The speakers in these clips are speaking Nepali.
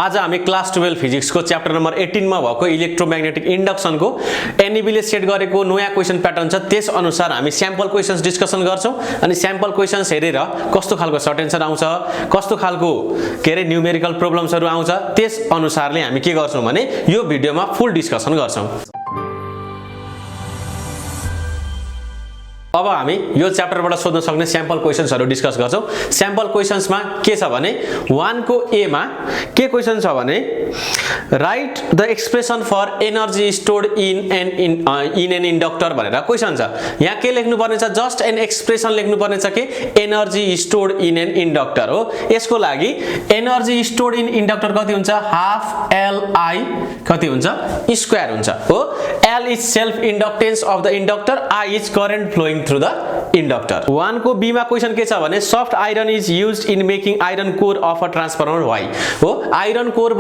आज हामी क्लास 12 फिजिक्सको च्याप्टर नम्बर 18 मा भएको इलेक्ट्रोम्याग्नेटिक इन्डक्सनको एनईबीले सेट गरेको नयाँ क्वेशन प्याटर्न छ त्यस अनुसार हामी स्याम्पल क्वेशन्स डिस्कसन गर्छौं अनि स्याम्पल क्वेशन्स हेरेर कस्तो खालको सर्ट एन्सर आउँछ कस्तो खालको न्यूमेरिकल प्रब्लम्सहरु आउँछ त्यस अनुसारले हामी के गर्छौं भने यो भिडियोमा फुल डिस्कसन गर्छौं। अब हामी यो च्याप्टरबाट सोध्न सक्ने स्याम्पल क्वेशन्सहरु डिस्कस गर्छौं। स्याम्पल क्वेशन्समा के छ भने 1 को ए मा के क्वेशन छ भने write the expression for energy stored in an inductor भनेर क्वेशन छ। यहाँ के लेख्नु पर्ने छ जस्ट एन एक्सप्रेसन लेख्नु पर्ने छ के energy stored in an inductor हो। यसको लागि एनर्जी स्टोर्ड इन इन्डक्टर कति हुन्छ हाफ एल आई कति हुन्छ स्क्वायर हुन्छ हो। L is self inductance of the inductor I is current flowing through the inductor। 1 को बी मा क्वेशन के छ भने soft iron is used in making iron core of a transformer why हो। Iron core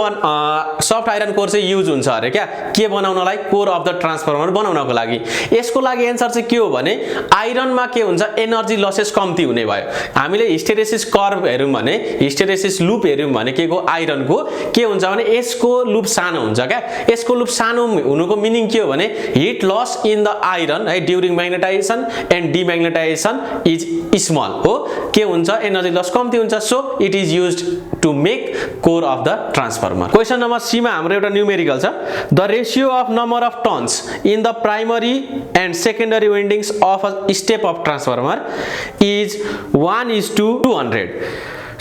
soft iron core चाहिँ युज हुन्छ अरे क्या के बनाउनलाई कोर अफ द ट्रान्सफर्मर बनाउनको लागि। यसको लागि आन्सर चाहिँ के हो भने आइरनमा के हुन्छ एनर्जी लसेस कम्ती हुने भयो। हामीले हिस्टेरेसिस कर्व हेर्यौं भने हिस्टेरेसिस लूप हेर्यौं भने के को आइरनको के हुन्छ भने यसको लूप सानो हुन्छ क्या। यसको लूप सानो हुनुको मिनिङ के हो भने heat loss in the iron है during magnetization and demagnetization is small हो। के हुन्छ एनर्जी लस कम्ती हुन्छ so it is used to make core of the transformer. Question number C मा हाम्रो एउटा न्यूमेरिकल छ the ratio of number of turns in the primary and secondary windings of a step of transformer is 1:200।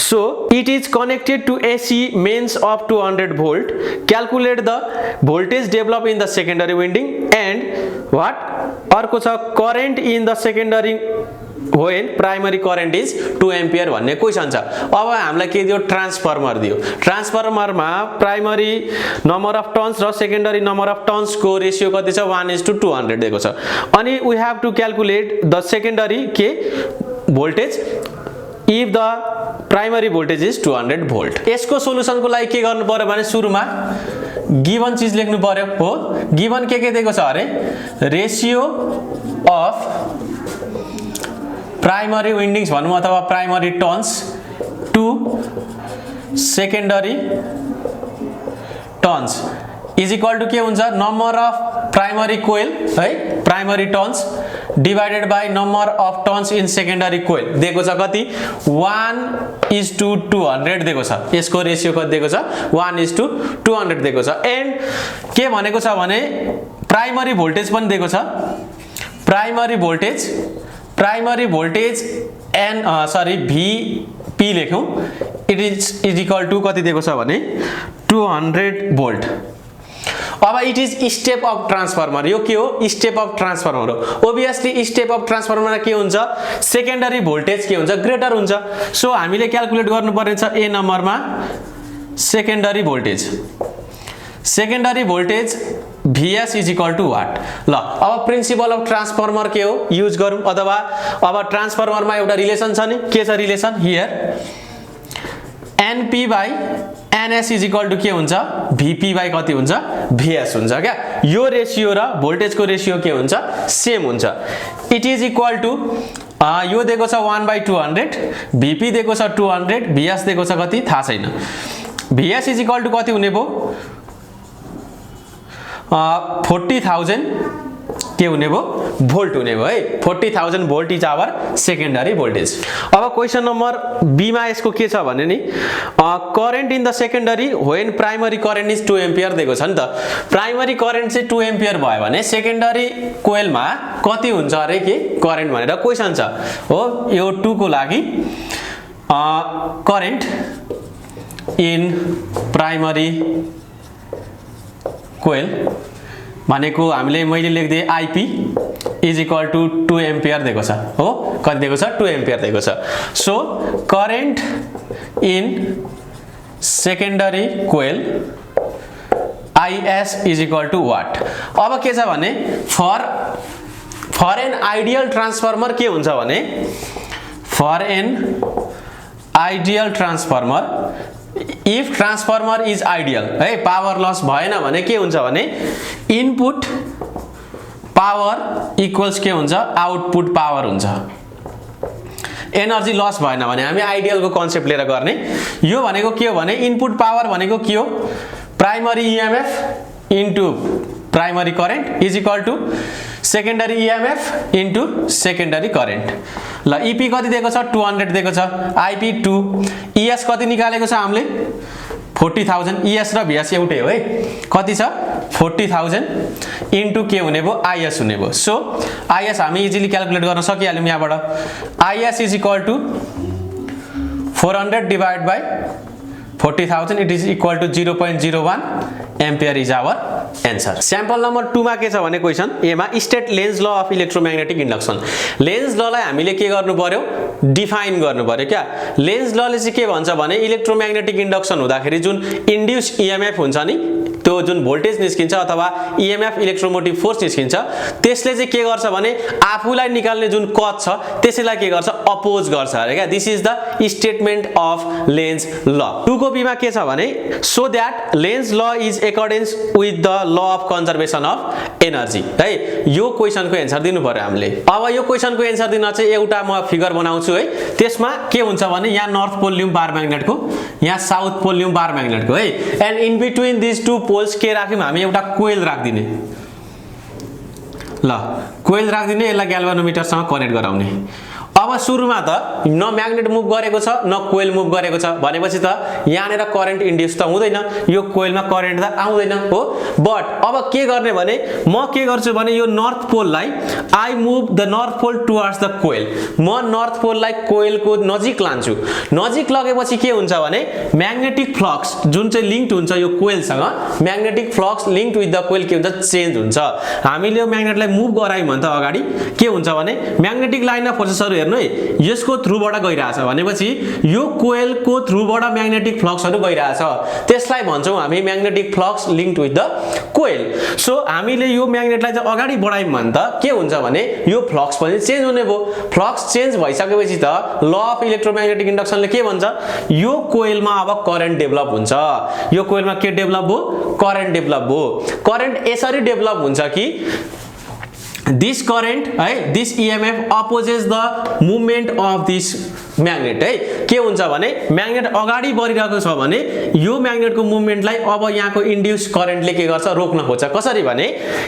So it is connected to AC mains of 200 volt. Calculate the voltage developed in the secondary winding and what? अर्को छ current in the secondary when primary current is 2 ampere भन्ने क्वेशन छ। अब हामीलाई के दियो ट्रान्सफर्मर दियो। ट्रान्सफर्मरमा प्राइमरी नम्बर अफ टर्न्स र सेकेन्डरी नम्बर अफ टर्न्स को रेशियो कति छ 1:200 दिएको छ। अनि we have to calculate the secondary के voltage if the primary voltage is 200 volt. यसको सोलुसनको लागि के गर्नु पर्यो भने सुरुमा गिवन चीज लेख्नु पर्यो हो। गिवन के दिएको छ अरे रेशियो अफ प्राइमरी वाइन्डिङ्स भनौं अथवा primary turns to secondary turns is equal to के हुन्छ नम्बर अफ प्राइमरी कोइल है primary turns divided by number of turns in secondary coil दिएको छ कति 1:200 दिएको छ। यसको रेशियो कति दिएको छ 1:200 दिएको छ। एन्ड के भनेको छ भने प्राइमरी भोल्टेज पनि दिएको छ। Primary voltage and sorry VP लेखौं इट इज इक्वल टु कति दिएको छ भने 200 भोल्ट। अब it is step of transformer यो के हो स्टेप अफ ट्रान्सफर्मर हो। ओबियसली स्टेप अफ ट्रान्सफर्मरमा के हुन्छ सेकेन्डरी भोल्टेज के हुन्छ ग्रेटर हुन्छ। सो हामीले क्याल्कुलेट गर्नुपर्ने छ ए नम्बरमा secondary voltage VS is equal to what. ल अब प्रिन्सिपल अफ ट्रान्सफर्मर के हो युज गरौँ अथवा अब ट्रान्सफर्मरमा एउटा रिलेसन छ नि के छ relation here NP by NS is equal to के हुन्छ VP बाइ कति हुन्छ VS हुन्छ क्या। यो रेशियो र भोल्टेजको रेशियो के हुन्छ सेम हुन्छ। इट इज इक्वल टु यो दिएको छ 1/200 VP दिएको छ 200 VS दिएको छ कति थाहा छैन। VS इज इक्वल टु कति हुने भयो 40,000 के हुने भयो भोल्ट हुने भयो है 40,000 volt is our secondary voltage. अब क्वेशन नम्बर बी मा यसको के छ भने नि current in the secondary when primary current is 2 ampere दिएको छ नि त। प्राइमरी करेन्ट चाहिँ 2 एम्पियर भयो भने सेकेन्डरी कोइलमा कति हुन्छ अरे के करेन्ट भनेर क्वेशन छ हो। यो 2 को लागि करेन्ट इन प्राइमरी कोइल भनेको हामीले मैले लेख्दै IP is equal to 2 ampere दिएको छ हो। कति दिएको छ 2 एम्पियर दिएको छ। So current in secondary coil IS is equal to what. अब के छ भने फर एन आइडियल ट्रान्सफर्मर के हुन्छ भने for an ideal transformer if transformer is ideal है पावर लस भएन भने के हुन्छ भने इनपुट पावर इक्वल्स के हुन्छ आउटपुट पावर हुन्छ। एनर्जी लस भएन भने हामी आइडियलको कन्सेप्ट लिएर गर्ने। यो भनेको के हो भने इनपुट पावर भनेको के हो primary EMF into primary current is equal to secondary EMF into secondary current. ल इपी कति दिएको छ 200 दिएको छ, आइपी 2, इएस कति निकालेको छ हामीले 40,000, इएस र भिएस एउटै हो है, कति छ 40,000 इन्टु के हुने भयो आइएस हुने भयो। सो आइएस हामी इजिली क्याल्कुलेट गर्न सकिहाल्यौँ यहाँबाट। IS is equal to 400 divide by 40,000 it is equal to 0.01 ampere is our answer. Sample number 2 मा के छ भने क्वेसन एमा state Lenz law of electromagnetic induction. Lenz ललाई हामीले के गर्नु पर्यो डिफाइन गर्नु पर्यो क्या। लेन्ज लले चाहिँ के भन्छ भने इलेक्ट्रोम्याग्नेटिक इन्डक्सन हुँदाखेरि जुन इन्ड्युस इएमएफ हुन्छ नि त्यो जुन भोल्टेज निस्किन्छ अथवा इएमएफ इलेक्ट्रोमोटिभ फोर्स निस्किन्छ त्यसले चाहिँ के गर्छ भने आफूलाई निकाल्ने जुन कज छ त्यसैलाई के गर्छ अपोज गर्छ अरे क्या। This is the statement of Lenz law. 2 को बीमा के छ भने so that Lenz law is accordance with the law of conservation of energy है। यो क्वेसनको एन्सर दिनु पर्यो हामीले। अब यो क्वेसनको एन्सर दिन चाहिँ एउटा म फिगर बनाउँछु है। त्यसमा के हुन्छ भने यहाँ नर्थ पोल लियौं बार म्याग्नेटको, यहाँ साउथ पोल लियौं बार म्याग्नेटको है। And in between this two poles के राख्यौं हामी एउटा कोइल राख्दिने। ल कोइल राख्दिने, यसलाई ग्याल्भनोमिटरसँग कनेक्ट गराउने। अब सुरुमा त न म्याग्नेट मुभ गरेको छ न कोइल मुभ गरेको छ भनेपछि त यहाँनेर करेन्ट इन्ड्युस त हुँदैन, यो कोइलमा करेन्ट त आउँदैन हो। बट अब के गर्ने भने म के गर्छु भने यो नर्थ पोललाई I move the north pole towards the coil. म नर्थ पोललाई कोइलको नजिक लान्छु। नजिक लगेपछि के हुन्छ भने म्याग्नेटिक फ्लक्स जुन चाहिँ लिङ्क्ड हुन्छ यो कोइलसँग, magnetic flux linked with the coil के हुन्छ चेन्ज हुन्छ। हामीले यो म्याग्नेटलाई मुभ गरायौँ भने त अगाडि के हुन्छ भने म्याग्नेटिक लाइनमा फोर्सेसहरु हेर्नु है यसको थ्रुबाट गइरहेछ भनेपछि यो कोइलको थ्रुबाट म्याग्नेटिक फ्लक्सहरु गइरहेछ, त्यसलाई भन्छौं हामी magnetic flux linked with the coil. So हामीले यो म्याग्नेटलाई चाहिँ अगाडि बढायौँ भने त के हुन्छ भने यो फ्लक्स पनि चेन्ज हुने भयो। फ्लक्स चेन्ज भइसकेपछि त ल अफ इलेक्ट्रोम्याग्नेटिक इन्डक्सनले के भन्छ यो कोइलमा अब करेन्ट डेभलप हुन्छ। यो कोइलमा के डेभलप भयो करेन्ट डेभलप भयो। करेन्ट यसरी डेभलप हुन्छ कि this current है this EMF opposes the movement of this magnet है। के हुन्छ भने म्याग्नेट अगाडि बढिरहेको छ भने यो म्याग्नेटको मुभमेन्टलाई अब यहाँको इन्ड्युस करेन्टले के गर्छ रोक्न खोज्छ। कसरी भने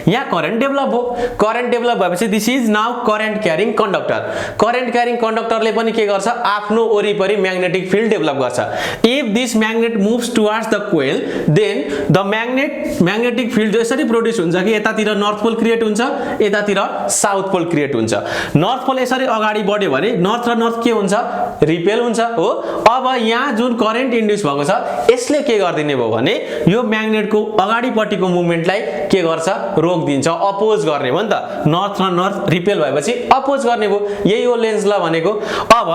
यहाँ करेन्ट डेभलप हो, करेन्ट डेभलप भएपछि this is now current carrying conductor. Current carrying कन्डक्टरले पनि के गर्छ आफ्नो वरिपरि म्याग्नेटिक फिल्ड डेभलप गर्छ। If this magnet moves towards the coil then the magnetic field यसरी प्रोड्युस हुन्छ कि यतातिर नर्थ पोल क्रिएट हुन्छ यतातिर साउथ पोल क्रिएट हुन्छ। नर्थ पोल यसरी अगाडि बढ्यो भने नर्थ र नर्थ के हुन्छ रिपेल हुन्छ हो। अब यहाँ जुन करेन्ट इन्ड्युस भएको छ यसले के गर्दिने भयो भने यो म्याग्नेटको अगाडिपट्टिको मुभमेन्टलाई के गर्छ रोक्दिन्छ, अपोज गर्ने हो नि त। नर्थ र नर्थ रिपेल भएपछि अपोज गर्ने भयो। यही हो लेन्ज ल भनेको। अब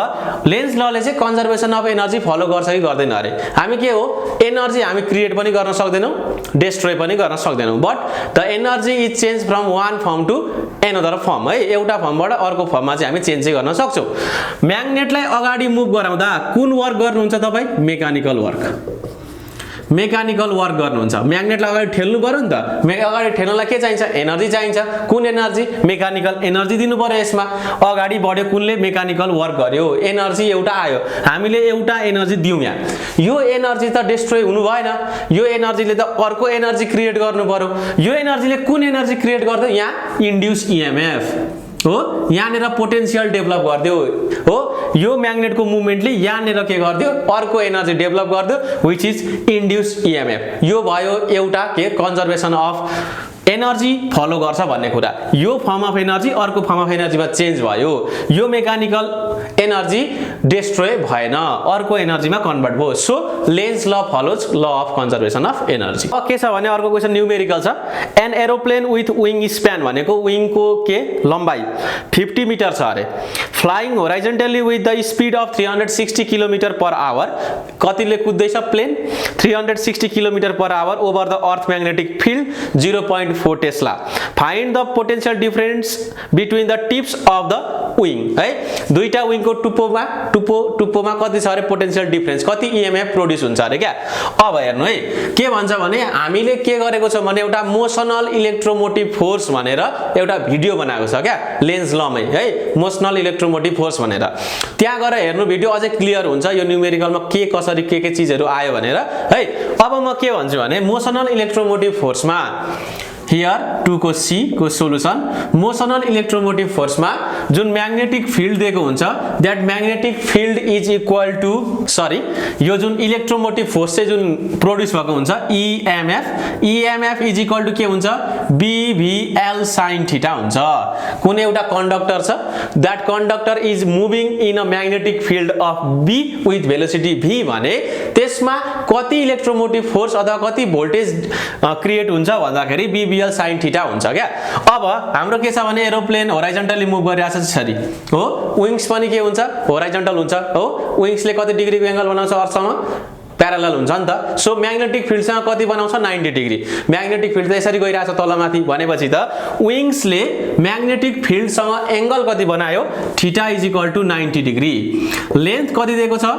लेन्ज लले चाहिँ कन्जर्भेसन अफ एनर्जी फलो गर्छ कि गर्दैन अरे। हामी के हो एनर्जी हामी क्रिएट पनि गर्न सक्दैनौं डिस्ट्रोय पनि गर्न सक्दैनौं, but the energy is change from one form to another form है। एउटा फर्मबाट अर्को फर्ममा चाहिँ हामी चेन्ज चाहिँ गर्न सक्छौं। म्याग्नेटलाई अगाडि मुभ गराउँदा कुन वर्क गर्नुहुन्छ तपाई मेकानिकल वर्क। मेकानिकल वर्क गर्नुहुन्छ। म्याग्नेटलाई अगाडि ठेल्नु पर्यो नि त। अगाडि ठेल्नलाई के चाहिन्छ एनर्जी चाहिन्छ। कुन एनर्जी मेकानिकल एनर्जी दिनु पर्यो। यसमा अगाडि बढ्यो कुनले मेकानिकल वर्क गर्यो एनर्जी एउटा आयो। हामीले एउटा एनर्जी दियौं यहाँ। यो एनर्जी त डिस्ट्रोय हुनु भएन, यो एनर्जीले त अर्को एनर्जी क्रिएट गर्नु पर्यो। यो एनर्जीले कुन एनर्जी क्रिएट गर्दै यहाँ इन्ड्युस इएमएफ हो। यहाँनेर पोटेन्शियल डेभलप गर्दियो हो। यो म्याग्नेटको मुभमेन्टले यहाँनेर के गर्दियो अर्को एनर्जी डेभलप गर्दियो व्हिच इज इन्ड्युस इएमएफ। यो भयो एउटा के कन्जर्भेसन अफ एनर्जी फलो गर्छ भन्ने कुरा। यो फर्म अफ एनर्जी अर्को फर्म अफ एनर्जीमा चेन्ज भयो। यो मेकानिकल एनर्जी डिस्ट्रोय भएन अर्को एनर्जीमा कन्भर्ट भयो। So Lenz law follows law of conservation of energy. अब के छ भने अर्को क्वेशन न्यूमेरिकल छ। An aeroplane with wing span भनेको विङको के लम्बाई 50 मिटर छ अरे। Flying horizontally with the speed of 360 kilometre per hour. कतिले कुद्दैछ plane 360 kilometre per hour over the earth magnetic field 0.1 0.4 Tesla find the potential difference between the tips of the wing है दुईटा विङको टुप्पोमा कति छ अरे पोटेन्शियल डिफरेन्स कति इएमएफ प्रोड्युस हुन्छ अरे क्या अब हेर्नु है के भन्छ भने हामीले के गरेको छ भने एउटा मोसनल इलेक्ट्रोमोटिभ फोर्स भनेर एउटा भिडियो बनाएको छ क्या लेन्ज लमै है मोसनल इलेक्ट्रोमोटिभ फोर्स भनेर त्यहाँ गएर हेर्नु भिडियो अझै क्लियर हुन्छ यो न्युमेरिकलमा के कसरी के चीजहरु आयो भनेर है अब म के भन्छु भने मोसनल इलेक्ट्रोमोटिभ फोर्समा हियर 2 को C को सोलुसन मोसनल इलेक्ट्रोमोटिभ फोर्समा जुन म्याग्नेटिक फिल्ड दिएको हुन्छ that magnetic field is equal to यो जुन इलेक्ट्रोमोटिभ फोर्स चाहिँ जुन प्रोड्युस भएको हुन्छ EMF इज इक्वल टु के हुन्छ BVL sin थीटा हुन्छ कुनै एउटा कन्डक्टर छ that conductor is moving in a magnetic field of B with velocity V भने त्यसमा कति इलेक्ट्रोमोटिभ फोर्स अथवा कति भोल्टेज क्रिएट हुन्छ भन्दाखेरि BVL sin थीटा हुन्छ क्या अब हाम्रो के छ भने एरोप्लेन होराइजन्टली मुभ गरिरहेछ त्यसरी हो विंग्स पनि के हुन्छ होराइजन्टल हुन्छ हो विंग्सले कति डिग्रीको एंगल बनाउँछ अर्थसँग प्यारलल हुन्छ नि त सो म्याग्नेटिक फिल्डसँग कति बनाउँछ 90 डिग्री म्याग्नेटिक फिल्ड त यसरी गइरहेछ तलमाथि भनेपछि त विंग्सले म्याग्नेटिक फिल्डसँग एंगल कति बनायो theta is equal to 90 degree length कति दिएको छ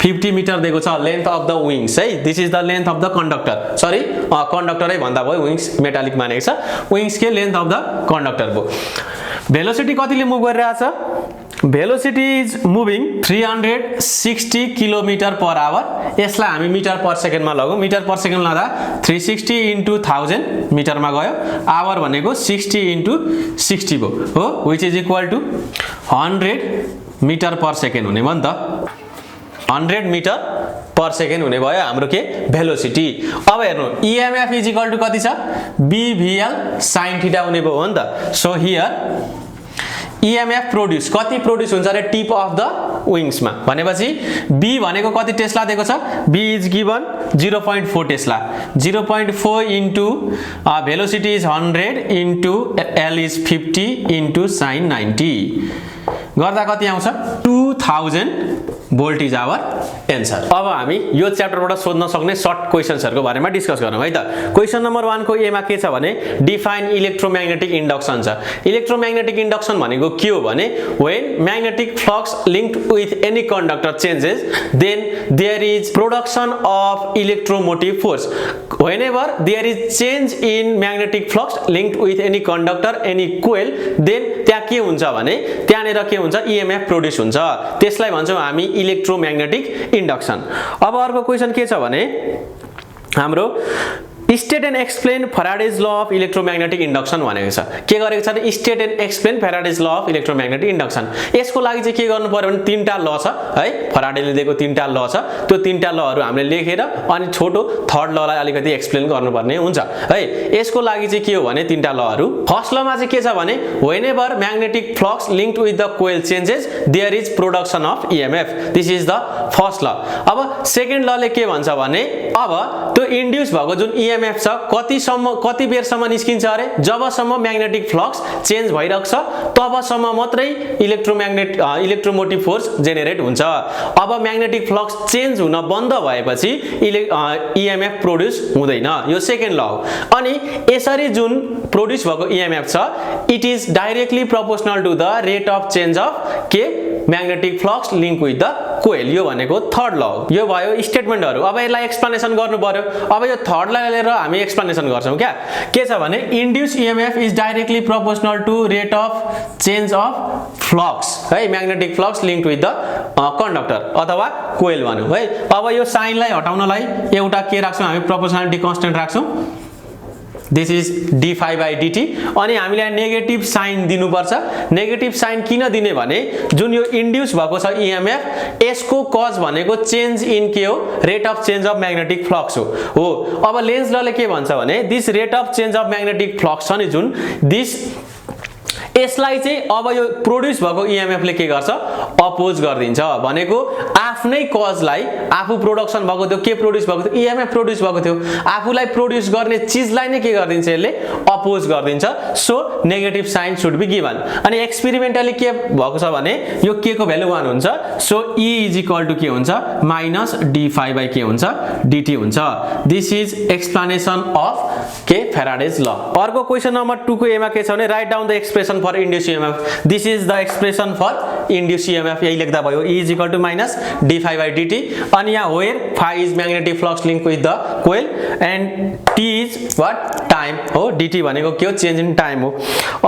50 मिटर दिएको छ लेन्थ अफ द विंग्स है this is the length of the conductor sorry कन्डक्टरै भन्दा भयो विंग्स मेटालिक मानेको छ विंग्स के लेन्थ अफ द कन्डक्टर भयो भेलोसिटी कतिले मुभ गरिरहेछ velocity is moving 360 kilometre per hour यसलाई हामी मिटर पर सेकेन्डमा लगौं मिटर पर सेकेन्ड लादा 360 into 1000 मिटरमा गयो आवर भनेको 60 into 60 भयो हो which is equal to 100 meter per second हुने भयो नि त 100 मिटर पर सेकेन्ड हुने भयो हाम्रो के भेलोसिटी अब हेर्नु EMF इज इक्वल टु कति छ BVL sin थीटा हुने भयो हो नि त सो हियर EMF प्रोड्युस कति प्रोड्युस हुन्छ रे टिप अफ द विंग्समा भनेपछि B भनेको कति टेस्ला दिएको छ B is given 0.4 Tesla 0.4 into velocity is 100 into L is 50 into sin 90 गर्दा कति आउँछ 2000 भोल्ट इज आवर एन्सर अब हामी यो च्याप्टरबाट सोध्न सक्ने सर्ट क्वेशन्सहरुको बारेमा डिस्कस गरौँ है त क्वेशन नम्बर 1 को ए मा के छ भने डिफाइन इलेक्ट्रोम्याग्नेटिक इन्डक्सन छ इलेक्ट्रोम्याग्नेटिक इन्डक्सन भनेको के हो भने when magnetic flux linked with any conductor changes then there is production of electromotive force whenever there is change in magnetic flux linked with any conductor any coil then त्यहाँ के हुन्छ भने त्यहाँनेर के हुन्छ EMF प्रोड्युस हुन्छ त्यसलाई भन्छौं हामी इलेक्ट्रोम्याग्नेटिक इन्डक्सन अब अर्को क्वेशन के छ भने हाम्रो state and explain Faraday's law of electromagnetic induction भनेको छ के गरेको छ भने state and explain Faraday's law of electromagnetic induction यसको लागि चाहिँ के गर्नु पर्यो भने तीनटा ल छ है फ्याराडेले दिएको तीनटा ल छ त्यो तीनटा लहरु हामीले लेखेर अनि छोटो थर्ड ललाई अलिकति एक्सप्लेन गर्नुपर्ने हुन्छ है यसको लागि चाहिँ के हो भने तीनटा लहरु फर्स्ट लमा चाहिँ के छ भने whenever magnetic flux linked with the coil changes there is production of EMF this is the first law अब सेकेन्ड लले के भन्छ भने अब त्यो इन्ड्युस भएको जुन EMF छ कति बेरसम्म निस्किन्छ अरे जबसम्म म्याग्नेटिक फ्लक्स चेन्ज भइरहेको छ तबसम्म मात्रै इलेक्ट्रोमोटिभ फोर्स जेनेरेट हुन्छ अब म्याग्नेटिक फ्लक्स चेन्ज हुन बन्द भएपछि EMF प्रोड्युस हुँदैन यो सेकेन्ड ल हो अनि यसरी जुन प्रोड्युस भएको EMF छ it is directly proportional to the rate of change of के magnetic flux link with the coil यो भनेको थर्ड ल हो यो भयो स्टेटमेन्टहरु अब यसलाई एक्सप्लेनेसन गर्नु पर्यो अब यो थर्ड लाई लिएर हामी एक्सप्लेनेसन गर्छौं के छ भने induce EMF is directly proportional to rate of change of flux है magnetic flux linked with the conductor अथवा कोइल भनौं है अब यो साइनलाई हटाउनलाई एउटा के राख्छौं हामी प्रोपोर्शनालिटी कन्स्टन्ट राख्छौं दिस इज d∅dt अनि हामीलाई नेगेटिभ साइन दिनुपर्छ नेगेटिभ साइन किन दिने भने जुन यो इन्ड्युस भएको छ EMF यसको कज भनेको चेन्ज इन के हो rate of change of magnetic flux हो अब लेन्ज लले के भन्छ भने this rate of change of magnetic flux छ नि जुन दिस यसलाई चाहिँ अब यो प्रोड्युस भएको इएमएफ ले के गर्छ अपोज गरिदिन्छ भनेको आफ्नै कजलाई आफू प्रोडक्सन भएको थियो के प्रोड्युस भएको थियो इएमएफ प्रोड्युस भएको थियो आफूलाई प्रोड्युस गर्ने चीजलाई नै के गरिदिन्छ यसले अपोज गरिदिन्छ so negative sign should be given अनि एक्सपेरिमेन्टली के भएको छ भने यो के को भ्यालु 1 हुन्छ so E is equal to के हुन्छ माइनस d5 बाइ के हुन्छ dt हुन्छ दिस इज एक्सप्लेनेसन अफ के फ्याराडेज ल अर्को क्वेशन नम्बर 2 को एमा के छ भने write down the expression for induce EMF this is the expression for induce EMF यही लेख्दा भयो E is equal to minus d5 by dt अनि यहाँ where phi is magnetic flux link with the coil and t is what time हो dt भनेको के हो चेन्ज इन टाइम हो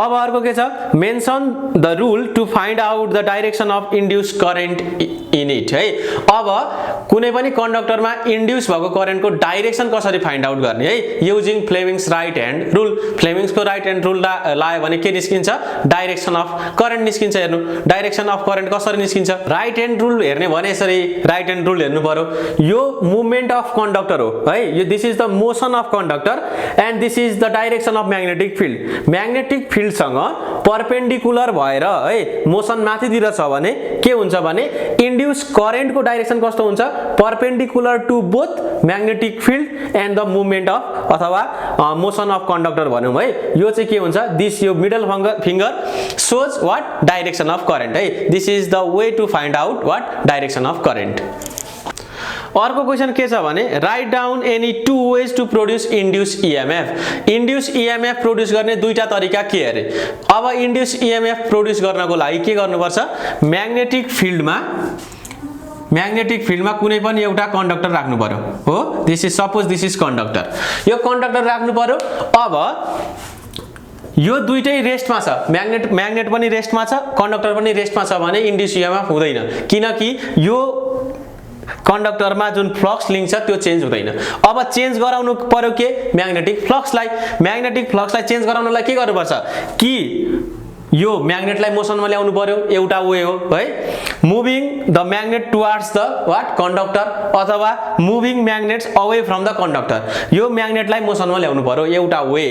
अब अर्को के छ mention the rule to find out the direction of induce current in it है अब कुनै पनि कन्डक्टरमा इन्ड्युस भएको करेन्टको डाइरेक्सन कसरी फाइन्ड आउट गर्ने है using Fleming's right hand rule फ्लेमिङ्सको राइट ह्यान्ड रुल लायो भने के निस्किन्छ डाइरेक्सन अफ करेन्ट निस्किन्छ हेर्नु डाइरेक्सन अफ करेन्ट कसरी निस्किन्छ राइट ह्यान्ड रुल हेर्ने भने यसरी राइट ह्यान्ड रुल हेर्नु पर्यो यो मुभमेन्ट अफ कन्डक्टर हो है यो this is the motion of conductor and this is the direction of magnetic फिल्डसँग परपेन्डिकुलर भएर है मोसन माथितिर छ भने के हुन्छ भने इन्ड्युस करेन्टको डाइरेक्सन कस्तो हुन्छ perpendicular to both magnetic field and the movement of अथवा मोसन अफ कन्डक्टर भनौँ है यो चाहिँ के हुन्छ दिस यो middle finger shows what direction of current है this is the way to find out what direction of current अर्को क्वेशन के छ भने write down any two ways to produce induce EMF produce गर्ने दुईटा तरिका के अरे अब इन्ड्युस इएमएफ प्रोड्युस गर्नको लागि के गर्नुपर्छ म्याग्नेटिक फिल्डमा कुनै पनि एउटा कन्डक्टर राख्नु पर्यो हो this is suppose this is conductor यो कन्डक्टर राख्नु पर्यो अब यो दुईटै रेस्टमा छ म्याग्नेट पनि रेस्टमा छ कन्डक्टर पनि रेस्टमा छ भने इन्ड्युस इएमएफ हुँदैन किनकि यो कन्डक्टरमा जुन फ्लक्स लिंक छ त्यो चेन्ज हुँदैन अब चेन्ज गराउनु पर्यो के म्याग्नेटिक फ्लक्सलाई चेन्ज गराउनलाई के गर्नुपर्छ कि यो म्याग्नेटलाई मोसनमा ल्याउनु पर्यो एउटा वे हो है moving the magnet towards the what conductor अथवा moving magnets away from the conductor यो म्याग्नेटलाई मोसनमा ल्याउनु पर्यो एउटा वे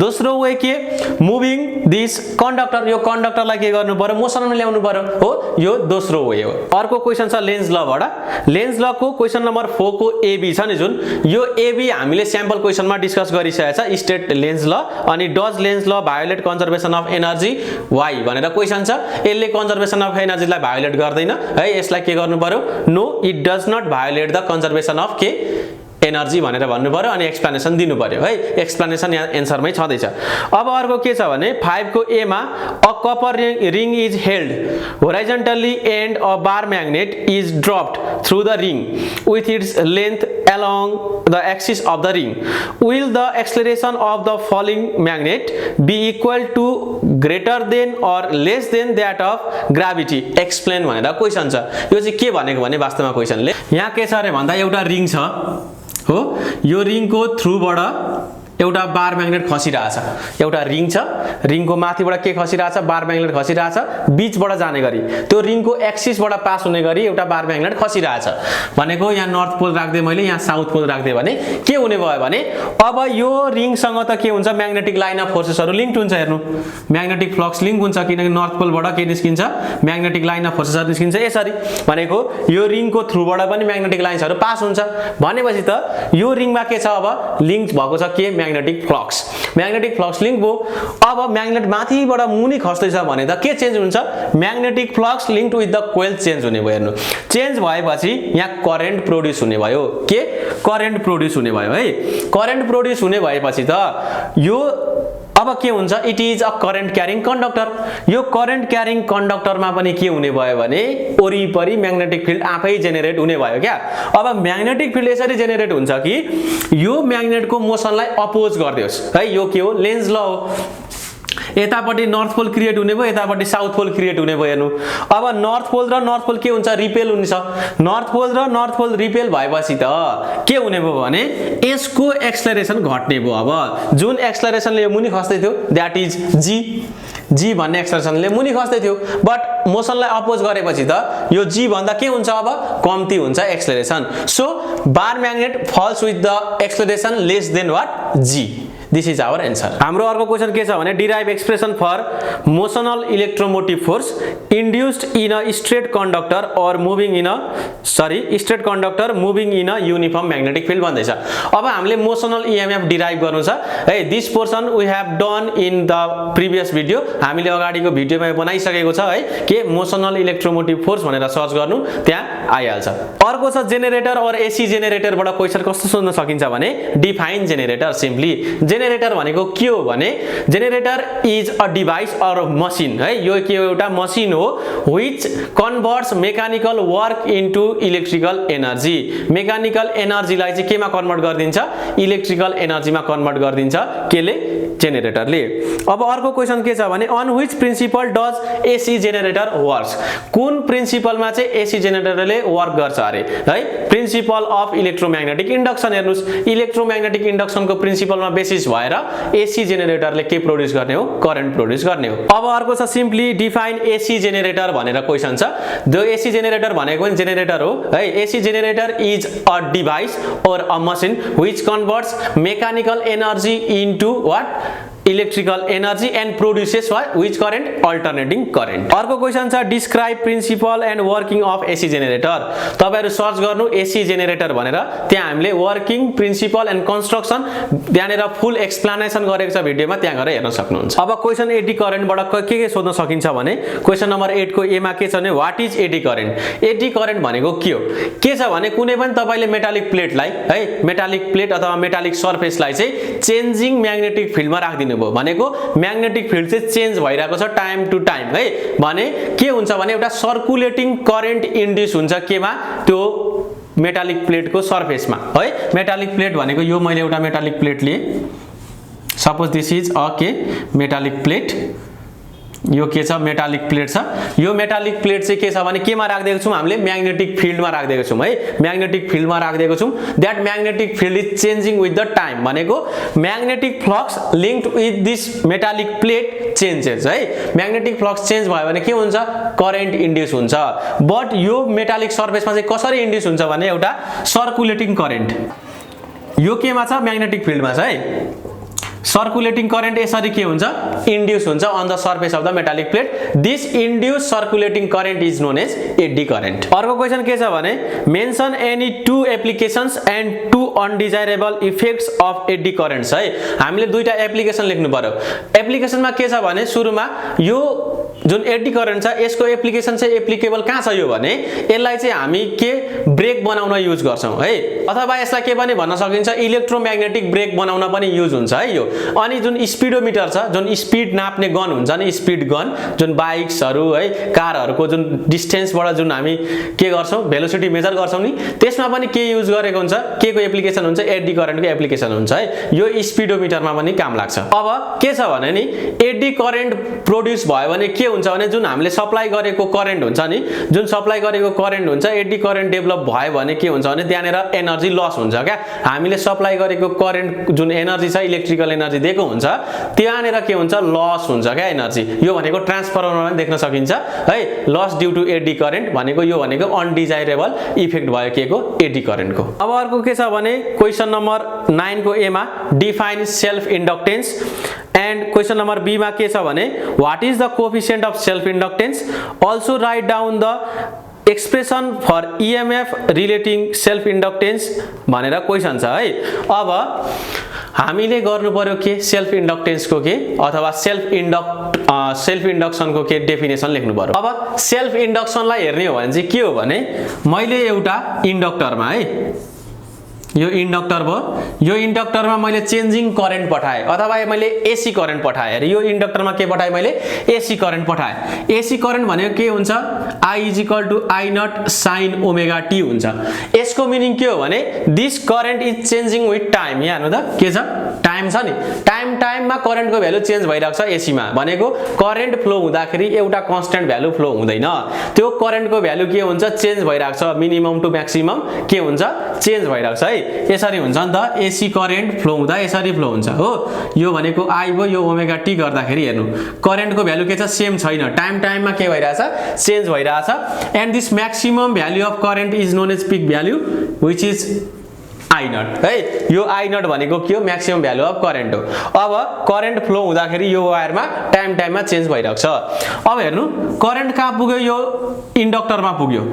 दोस्रो वे के मुभिङ दिस कन्डक्टर यो कन्डक्टरलाई के गर्नु पर्यो मोसनमा ल्याउनु पर्यो हो यो दोस्रो वे हो अर्को क्वेशन छ लेन्ज लबाट लेन्ज लको क्वेशन नम्बर 4 को एबी छ नि जुन यो एबी हामीले स्याम्पल क्वेशनमा डिस्कस गरिसकेका छ स्टेट लेन्ज ल अनि does Lenz law violate conservation of energy why भनेर क्वेशन छ यसले कन्जर्भेसन अफ एनर्जीलाई भायोलेट गर्दैन है यसलाई के गर्नु पर्यो no it does not violate the conservation of के एनर्जी भनेर भन्नु पर्यो अनि एक्सप्लेनेसन दिनु पर्यो है एक्सप्लेनेसन यहाँ एन्सरमै छँदैछ अब अर्को के छ भने 5 को ए मा a copper ring is held horizontally and a bar magnet is dropped through the ring with its length along the axis of the ring will the acceleration of the falling magnet be equal to greater than or less than that of gravity explain भनेर क्वेशन छ यो चाहिँ के भनेको भने वास्तवमा क्वेशनले यहाँ के छ रे भन्दा एउटा रिङ छ हो यो रिङको थ्रुबाट एउटा बार म्याग्नेट खसिरहेछ एउटा रिङ छ रिङको माथिबाट के खसिरहेछ बार म्याग्नेट खसिरहेछ बीचबाट जाने गरी त्यो रिङको एक्सिसबाट पास हुने गरी एउटा बार म्याग्नेट खसिरहेछ भनेको यहाँ नर्थ पोल राख्दै मैले यहाँ साउथ पोल राख्दै भने के हुने भयो भने अब यो रिङसँग त के हुन्छ म्याग्नेटिक लाइन अफ फोर्सेसहरु लिंक्ड हुन्छ हेर्नु म्याग्नेटिक फ्लक्स लिंक हुन्छ किनकि नर्थ पोलबाट के निस्किन्छ म्याग्नेटिक लाइन अफ फोर्सेसहरु निस्किन्छ यसरी भनेको यो रिङको थ्रुबाट पनि म्याग्नेटिक लाइन्सहरु पास हुन्छ भनेपछि त यो रिङमा के छ अब लिंक भएको छ के म्याग्नेटिक फ्लक्स लिंक भयो अब म्याग्नेट माथिबाट मुनि खस्दैछ भने त के चेन्ज हुन्छ magnetic flux linked with the coil change हुने भयो हेर्नु चेन्ज भएपछि यहाँ करेन्ट प्रोड्युस हुने भयो के करेन्ट प्रोड्युस हुने भयो है करेन्ट प्रोड्युस हुने भएपछि त यो अब के हुन्छ it is a current carrying conductor यो करेन्ट क्यारिङ कन्डक्टरमा पनि के हुने भयो भने वरिपरि म्याग्नेटिक फिल्ड आफै जेनेरेट हुने भयो क्या अब म्याग्नेटिक फिल्ड यसरी जेनेरेट हुन्छ कि यो म्याग्नेटको मोसनलाई अपोज गर्दियोस् है यो के हो लेन्ज ल हो यतापट्टि नर्थ पोल क्रिएट हुने भयो यतापट्टि साउथ पोल क्रिएट हुने भयो हेर्नु अब नर्थ पोल के हुन्छ रिपेल हुन्छ नर्थ पोल रिपेल भएपछि त के हुने भयो भने यसको एक्सेलरेसन घट्ने भयो अब जुन एक्सेलरेसनले यो मुनि खस्दै थियो दैट इज जी भन्ने एक्सेलरेसनले मुनि खस्दै थियो बट मोसनलाई अपोज गरेपछि त यो जी भन्दा के हुन्छ अब कम्ती हुन्छ acceleration so bar magnet falls with the acceleration less than what g this is our answer. हाम्रो अर्को क्वेशन के छ भने derive expression for motional electromotive force induced in a straight conductor or moving in a uniform magnetic field भन्दैछ। अब हामीले मोसनल EMF डिराइभ गर्नु छ है। This portion we have done in the previous video, हामीले अगाडिको भिडियोमा बनाइसकेको छ है के मोसनल इलेक्ट्रोमोटिभ फोर्स भनेर सर्च गर्नु त्यहाँ आइहाल्छ। अर्को छ जेनेरेटर और AC जेनेरेटरबाट क्वेशन कस्तो सोध्न सकिन्छ भने डिफाइन जेनेरेटर सिम्पली। जेनेरेटर भनेको के हो भने generator is a device or machine है, यो के एउटा मसिन हो which converts mechanical work into electrical energy. Mechanical एनर्जीलाई चाहिँ केमा कन्भर्ट गरिदिन्छ, इलेक्ट्रिकल एनर्जीमा कन्भर्ट गरिदिन्छ केले, जेनेरेटरले। अब अर्को क्वेशन के छ भने on which principle does AC generator works, कुन प्रिन्सिपलमा चाहिँ AC जेनेरेटरले वर्क गर्छ अरे है। प्रिन्सिपल अफ इलेक्ट्रोम्याग्नेटिक इन्डक्सन हेर्नुस्, इलेक्ट्रोम्याग्नेटिक इन्डक्सनको प्रिन्सिपलमा बेसिस भएर AC जेनेरेटरले के प्रोड्युस गर्ने हो, करेन्ट प्रोड्युस गर्ने हो। अब अर्को छ सिम्पली डिफाइन AC जेनेरेटर भनेर क्वेशन छ। जो AC जेनेरेटर भनेको पनि जेनेरेटर हो है। AC generator is a device or a machine which converts mechanical energy into what, electrical energy and produces which current, alternating current. अर्को क्वेशन छ describe principle and working of AC generator. तपाईहरु सर्च गर्नु AC जेनेरेटर भनेर, त्यहाँ हामीले वर्किङ प्रिन्सिपल एन्ड कन्स्ट्रक्सन त्यहाँनेर फुल एक्सप्लेनेसन गरेको छ भिडियोमा, त्यहाँ गएर हेर्न सक्नुहुन्छ। अब क्वेशन एडी करेन्टबाट के सोध्न सकिन्छ भने क्वेशन नम्बर 8 को ए मा के छ भने what is eddy current. Eddy current भनेको के छ भने कुनै पनि तपाईले मेटालिक प्लेटलाई है, मेटालिक प्लेट अथवा मेटालिक सर्फेसलाई चाहिँ चेन्जिङ म्याग्नेटिक फिल्डमा राख्दिनु भयो भनेको म्याग्नेटिक फिल्ड चाहिँ चेन्ज भइरहेको छ टाइम टु टाइम है। भने के हुन्छ भने एउटा सर्कुलेटिङ करेन्ट इन्ड्युस हुन्छ केमा, त्यो मेटालिक प्लेटको सर्फेसमा है। मेटालिक प्लेट भनेको यो मैले एउटा मेटालिक प्लेट लिए, सपोज दिस इज अ के मेटालिक प्लेट, यो के छ मेटालिक प्लेट छ। यो मेटालिक प्लेट चाहिँ के छ भने केमा राख्दिएको छौं हामीले, म्याग्नेटिक फिल्डमा राख्दिएको छौं है। म्याग्नेटिक फिल्डमा राख्दिएको छौं, that magnetic field is changing with the time भनेको magnetic flux linked with this metallic plate changes है। म्याग्नेटिक फ्लक्स चेन्ज भयो भने के हुन्छ, करेन्ट इन्ड्युस हुन्छ। बट यो मेटालिक सर्फेसमा चाहिँ कसरी इन्ड्युस हुन्छ भने एउटा सर्कुलेटिङ करेन्ट, यो केमा छ म्याग्नेटिक फिल्डमा छ है। सर्कुलेटिङ करेन्ट यसरी के हुन्छ, इन्ड्युस हुन्छ on the surface of the metallic plate. This induce circulating current is known as eddy current. अर्को क्वेशन के छ भने mention any two applications and two undesirable effects of eddy currents है। हामीले दुईटा एप्लिकेसन लेख्नु पर्यो। एप्लिकेसनमा के छ भने सुरुमा यो जुन एडी करेन्ट छ यसको एप्लिकेसन चाहिँ एप्लिकेबल कहाँ छ यो भने यसलाई चाहिँ हामी के ब्रेक बनाउन युज गर्छौं है, अथवा यसलाई के पनि भन्न सकिन्छ इलेक्ट्रोम्याग्नेटिक ब्रेक बनाउन पनि युज हुन्छ है यो। अनि जुन स्पिडोमिटर छ, जुन स्पिड नाप्ने गन हुन्छ नि, स्पिड गन जुन बाइक्सहरु है, कारहरुको जुन डिस्टेन्सबाट जुन हामी के गर्छौं भेलोसिटी मेजर गर्छौं नि, त्यसमा पनि के युज गरेको हुन्छ, के को एप्लिकेसन हुन्छ, एडी करेन्टको एप्लिकेसन हुन्छ है। यो स्पिडोमिटरमा पनि काम लाग्छ। अब के छ भने नि एडी करेन्ट प्रोड्युस भयो भने के हुन्छ भने जुन हामीले सप्लाई गरेको करेन्ट हुन्छ नि, जुन सप्लाई गरेको करेन्ट हुन्छ, एडी करेन्ट डेभलप भयो भने के हुन्छ भने त्यहाँनेर एनर्जी लस हुन्छ क्या। हामीले सप्लाई गरेको करेन्ट जुन एनर्जी छ, इलेक्ट्रिकल एनर्जी दिएको हुन्छ, त्यहाँनेर के हुन्छ, लस हुन्छ क्या एनर्जी। यो भनेको ट्रान्सफर्मरमा पनि देख्न सकिन्छ है। Loss due to eddy current भनेको यो भनेको अनडिजायरेबल इफेक्ट भयो के को, एडी करेन्टको। अब अर्को के छ भने क्वेशन नम्बर 9 को ए मा define self inductance and question number B मा के छ भने what is the coefficient of self inductance, also write down the expression for EMF relating self inductance भनेर क्वेशन छ है। अब हामीले गर्नु पर्यो के सेल्फ इन्डक्टेन्सको के अथवा सेल्फ इन्डक्सनको के डेफिनेसन लेख्नु पर्यो। अब सेल्फ इन्डक्सनलाई हेर्ने हो भने चाहिँ के हो भने मैले एउटा इन्डक्टरमा है, यो इन्डक्टर भयो, यो इन्डक्टरमा मैले चेन्जिङ करेन्ट पठाए अथवा मैले AC करेन्ट पठाए अरे, यो इन्डक्टरमा के पठाए मैले, AC करेन्ट पठाए। AC करेन्ट भनेको के हुन्छ, I = I0 sin omega t हुन्छ। यसको मिनिङ के हो भने this current is changing with time. यहाँ हेर्नु त के छ, टाइम छ नि, टाइममा करेन्टको भ्यालु चेन्ज भइरहेको छ AC मा भनेको करेन्ट फ्लो हुँदाखेरि एउटा कन्स्ट्यान्ट भ्यालु फ्लो हुँदैन, त्यो करेन्टको भ्यालु के हुन्छ, चेन्ज भइरहेको छ, मिनिमम टु म्याक्सिमम के हुन्छ, चेन्ज भइरहेको छ है। यसरी हुन्छ नि त, AC करेन्ट फ्लो हुँदा यसरी फ्लो हुन्छ हो। यो भनेको I भयो, यो ओमेगा t गर्दाखेरि हेर्नु करेन्टको भ्यालु के छ, सेम छैन, टाइममा के भइरहेछ, चेन्ज भइरहेछ। And this maximum value of current is known as peak value which is I naught है। यो आई नट भनेको के हो म्याक्सिमम भ्यालु अफ करेन्ट हो। अब करेन्ट फ्लो हुँदाखेरि यो वायरमा टाइममा चेन्ज भइरहेको छ। अब हेर्नु करेन्ट कहाँ पुग्यो यो इन्डक्टरमा पुग्यो।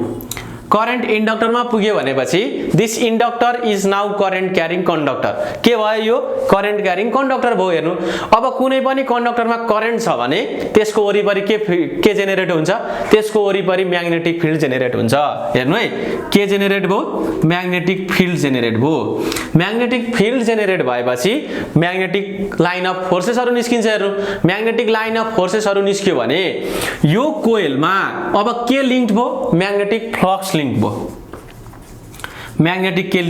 करेन्ट इन्डक्टरमा पुग्यो भनेपछि this inductor is now current carrying conductor के भयो यो करेन्ट क्यारिङ कन्डक्टर भयो। हेर्नु अब कुनै पनि कन्डक्टरमा करेन्ट छ भने त्यसको वरिपरि के जेनेरेट हुन्छ त्यसको वरिपरि म्याग्नेटिक फिल्ड जेनेरेट हुन्छ। हेर्नु है के जेनेरेट भयो म्याग्नेटिक फिल्ड जेनेरेट भयो। म्याग्नेटिक फिल्ड जेनेरेट भएपछि म्याग्नेटिक लाइन अफ फोर्सेसहरु निस्किन्छ। हेर्नु म्याग्नेटिक लाइन अफ फोर्सेसहरु निस्क्यो भने यो कोइलमा अब के लिंक्ड भयो म्याग्नेटिक फ्लक्स लिंक भयो। मैग्नेटिक के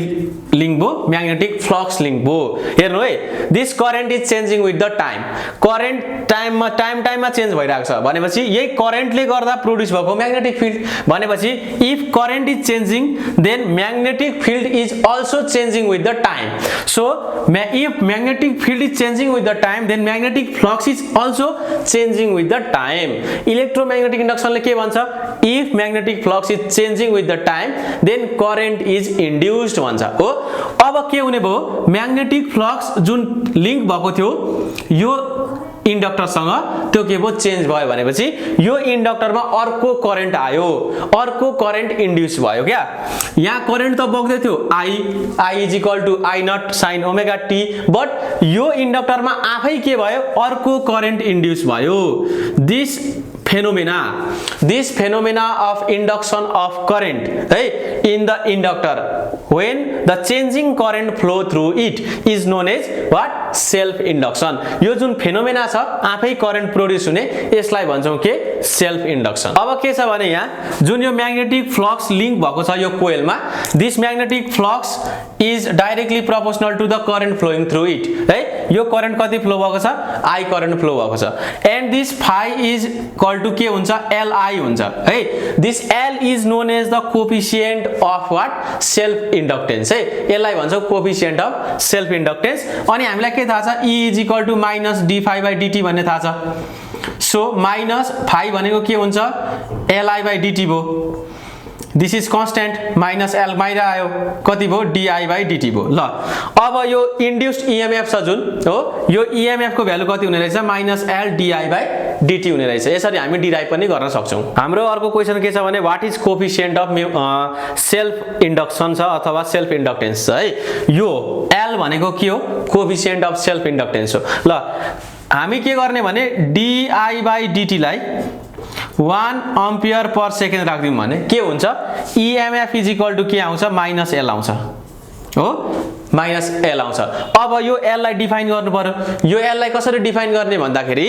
लिंक भो मैग्नेटिक फ्लक्स लिंक भो। हेर्नु है this current is changing with the time. Current टाइममा चेन्ज भइरहेको छ भनेपछि यही करेन्टले गर्दा प्रोड्युस भएको म्याग्नेटिक फिल्ड भनेपछि if current is changing then magnetic field is also changing with the time. So if magnetic field is changing with the time then magnetic flux is also changing with the time. Electromagnetic इन्डक्सनले के भन्छ if magnetic flux is changing with the time then current is induced भन्छ हो। अब के हुने भयो म्याग्नेटिक फ्लक्स जुन लिंक भएको थियो यो इन्डक्टर सँग त्यो के भयो चेन्ज भयो भनेपछि यो इन्डक्टरमा अर्को करेन्ट आयो अर्को करेन्ट इन्ड्युस भयो। क्या यहाँ करेन्ट त बग्दै थियो I is equal to I naught sine omega t but यो इन्डक्टरमा आफै के भयो अर्को करेन्ट इन्ड्युस भयो। This phenomena of induction of current है in the inductor when the changing current flow through it is known as what self induction। यो जुन फेनोमेना छ आफै करेन्ट प्रोड्युस हुने यसलाई भन्छौं के सेल्फ इन्डक्सन। अब के छ भने यहाँ जुन यो म्याग्नेटिक फ्लक्स लिंक भएको छ यो कोइलमा this magnetic flux is directly proportional to the current flowing through it है। यो करेन्ट कति फ्लो भएको छ I करेन्ट फ्लो भएको छ and this phi is equal to के हुन्छ Li हुन्छ है। This L is known as the coefficient of what self inductance है। यसलाई भन्छौं कोफिसिएन्ट अफ सेल्फ इन्डक्टेन्स। अनि हामीलाई के थाहा छ E is equal to minus d∅dt भन्ने थाहा छ। सो माइनस फाइ भनेको के हुन्छ Li/dt भयो। This is constant minus L बाहिर आयो कति भयो di/dt भयो। ल अब यो इन्ड्युस्ड EMF छ जुन हो यो EMF को भ्यालु कति हुने रहेछ माइनस L di/dt हुने रहेछ। यसरी हामी डिराइभ पनि गर्न सक्छौं। हाम्रो अर्को क्वेशन के छ भने what is coefficient of self induction छ अथवा सेल्फ इन्डक्टेन्स छ है। यो L भनेको के हो कोफिसिएन्ट अफ सेल्फ इन्डक्टेन्स हो। ल हामी के गर्ने भने di/dt लाई 1 एम्पियर पर सेकेन्ड राख्दियौ भने के हुन्छ EMF इज इक्वल टु के आउँछ माइनस L आउँछ हो माइनस L आउँछ। अब यो L लाई डिफाइन गर्नु पर्यो। यो L लाई कसरी डिफाइन गर्ने भन्दाखेरि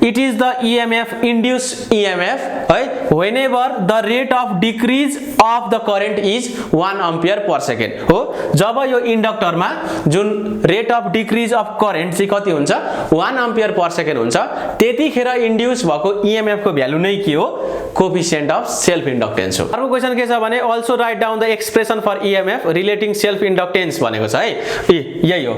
it is the EMF induced EMF है whenever the rate of decrease of the current is 1 ampere per second हो। जब यो इन्डक्टरमा जुन rate of decrease of current चाहिँ कति हुन्छ 1 एम्पियर पर सेकेन्ड हुन्छ त्यतिखेर इन्ड्युस भएको EMF को भ्यालु नै के हो कोफिसिएन्ट अफ सेल्फ इन्डक्टेन्स हो। अर्को क्वेशन के छ भने also write down the expression for EMF relating self inductance भनेको छ है। यही हो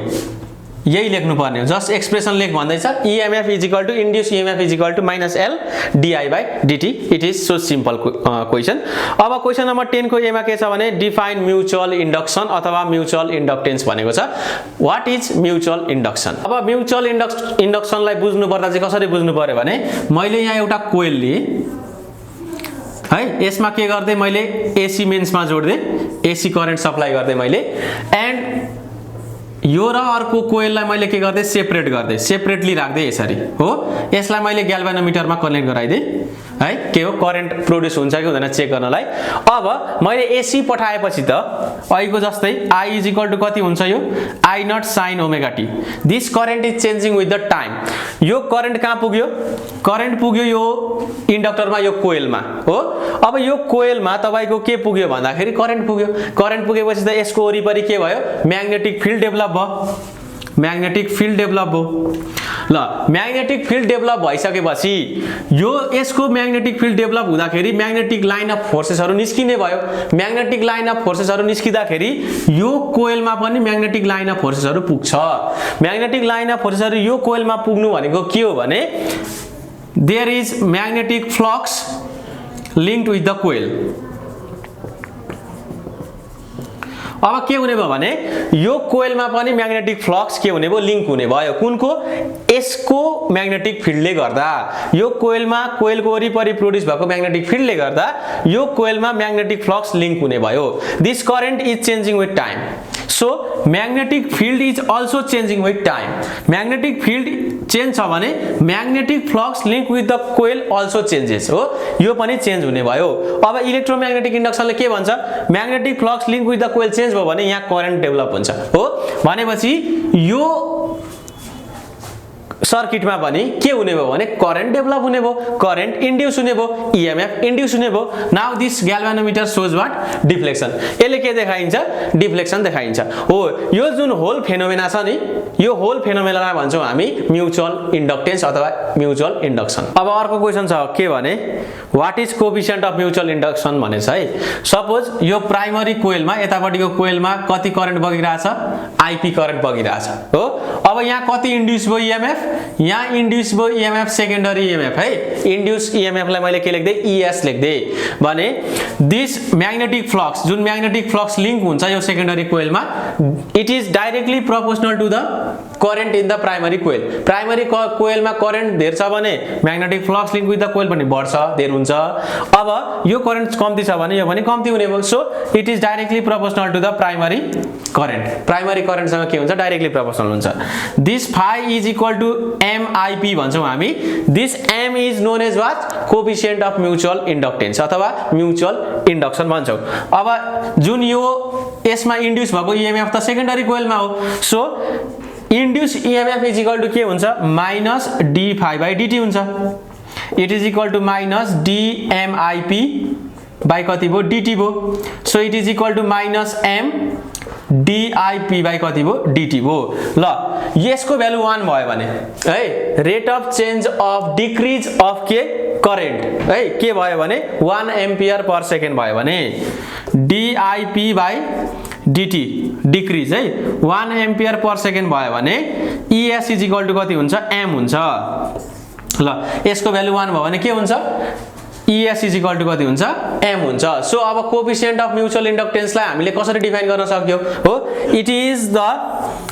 यही लेख्नु पर्ने हो जस्ट एक्सप्रेसन लेख भन्दैछ EMF is equal to induce EMF is equal to minus L di/dt। It is so simple question. अब क्वेशन नम्बर 10 को एमा के छ भने डिफाइन म्युचुअल इन्डक्सन अथवा म्युचुअल इन्डक्टेन्स भनेको छ। What is mutual induction. अब म्युचुअल इन्डक्सनलाई बुझ्नु पर्दा चाहिँ कसरी बुझ्नु पर्यो भने मैले यहाँ एउटा कोइल लिए है यसमा के गर्दै मैले AC मेन्समा जोड्दै AC करेन्ट सप्लाई गर्दै मैले एन्ड यो र अर्को कोइललाई मैले के गर्दै सेपरेट गर्दै सेपरेटली राख्दै यसरी हो। यसलाई मैले ग्याल्भानोमिटरमा कनेक्ट गराइदिए है के हो करेन्ट प्रोड्युस हुन्छ कि हुँदैन चेक गर्नलाई। अब मैले AC पठाएपछि त अहिलेको जस्तै I इज इक्वल टु कति हुन्छ यो I naught sine omega t. This current is changing with the time. यो करेन्ट कहाँ पुग्यो करेन्ट पुग्यो यो इन्डक्टरमा यो कोइलमा हो। अब यो कोइलमा तपाईको के पुग्यो भन्दाखेरि करेन्ट पुग्यो। करेन्ट पुगेपछि त यसको वरिपरि के भयो म्याग्नेटिक फिल्ड डेभलप भयो म्याग्नेटिक फिल्ड डेभलप भयो। ल म्याग्नेटिक फिल्ड डेभलप भइसकेपछि यो यसको म्याग्नेटिक फिल्ड डेभलप हुँदाखेरि म्याग्नेटिक लाइन अफ फोर्सेसहरु निस्किने भयो। म्याग्नेटिक लाइन अफ फोर्सेसहरु निस्किदाखेरि यो कोइलमा पनि म्याग्नेटिक लाइन अफ फोर्सेसहरु पुग्छ। म्याग्नेटिक लाइन अफ फोर्सेसहरु यो कोइलमा पुग्नु भनेको के हो भने there is magnetic flux linked with the coil. अब के हुने भयो भने यो कोइलमा पनि म्याग्नेटिक फ्लक्स के हुने भयो लिंक हुने भयो कुनको यसको म्याग्नेटिक फिल्डले गर्दा यो कोइलमा कोइलको वरिपरि प्रोड्युस भएको म्याग्नेटिक फिल्डले गर्दा यो कोइलमा म्याग्नेटिक फ्लक्स लिंक हुने भयो this current is changing with time so magnetic field is also changing with time magnetic field change छ भने magnetic flux link with the coil also changes हो यो पनि चेन्ज हुने भयो अब इलेक्ट्रोम्याग्नेटिक इन्डक्सनले के भन्छ magnetic flux link with the coil change भयो भने यहाँ करेन्ट डेभलप हुन्छ हो भनेपछि यो सर्किटमा पनि के हुने भयो भने करेन्ट डेभलप हुने भयो करेन्ट इन्ड्युस हुने भयो ईएमएफ इन्ड्युस हुने भयो now this galvanometer shows what deflection यसले के देखाइन्छ डिफ्लेक्सन देखाइन्छ हो यो जुन होल फेनोमेना छ नि यो होल फेनोमेनालाई भन्छौं हामी म्युचुअल इन्डक्टेन्स अथवा म्युचुअल इन्डक्सन अब अर्को क्वेशन छ के भने what is coefficient of mutual induction भनेछ है सपोज यो प्राइमरी कोइलमा यतापटिको कोइलमा कति करेन्ट बगिरहेछ आईपी करेन्ट बगिरहेछ हो अब यहाँ कति इन्ड्युस भयो ईएमएफ यहाँ इन्ड्युस भयो ईएमएफ सेकेन्डरी ईएमएफ है इन्ड्युस ईएमएफ लाई मैले के लेख्दै ईएस लेख्दै भने दिस म्याग्नेटिक फ्लक्स जुन म्याग्नेटिक फ्लक्स लिंक हुन्छ यो सेकेन्डरी कोइलमा it is directly proportional to the current in the primary कोइलमा करेन्ट धेर छ भने magnetic flux link with the coil पनि बढ्छ धेर हुन्छ अब यो करेन्ट कम्ती छ भने यो पनि कम्ती हुने भयो so it is directly proportional to the primary current सँग के हुन्छ डाइरेक्टली प्रोपोर्शनल हुन्छ this phi is equal to MIP भन्छौं हामी this M is known as what coefficient of mutual inductance अथवा म्युचुअल इन्डक्सन भन्छौं अब जुन यो यसमा इन्ड्युस भएको ईएमएफ त सेकेन्डरी कोइलमा हो so induce EMF is equal to के हुन्छ minus d phi by dt हुन्छ it is equal to minus dMIP by कति भयो dt भयो so it is equal to minus m dIP by कति भयो dt भयो ल यसको भ्यालु 1 भयो भने है rate of change of decrease of के करेन्ट है के भयो भने 1 एम्पियर पर सेकेन्ड भयो भने dIP बाइ dt डिक्रिज है 1 एम्पियर पर सेकेन्ड भयो भने ES इज इक्वल टु कति हुन्छ m हुन्छ ल यसको भ्यालु 1 भयो भने के हुन्छ ES इज इक्वल टु कति हुन्छ m हुन्छ सो अब कोएफिसिएन्ट अफ म्युचुअल इन्डक्टेन्स लाई हामीले कसरी डिफाइन गर्न सक्यौ हो it is the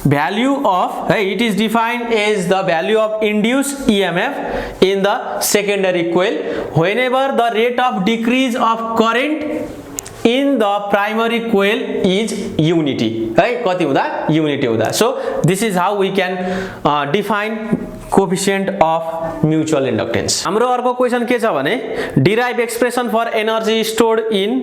value of है it is defined as the value of induced EMF in the secondary coil whenever the rate of decrease of current in the primary coil is unity है कति हुँदा युनिटी हुँदा so this is how we can define coefficient of mutual inductance हाम्रो अर्को क्वेशन के छ भने derive expression for energy stored in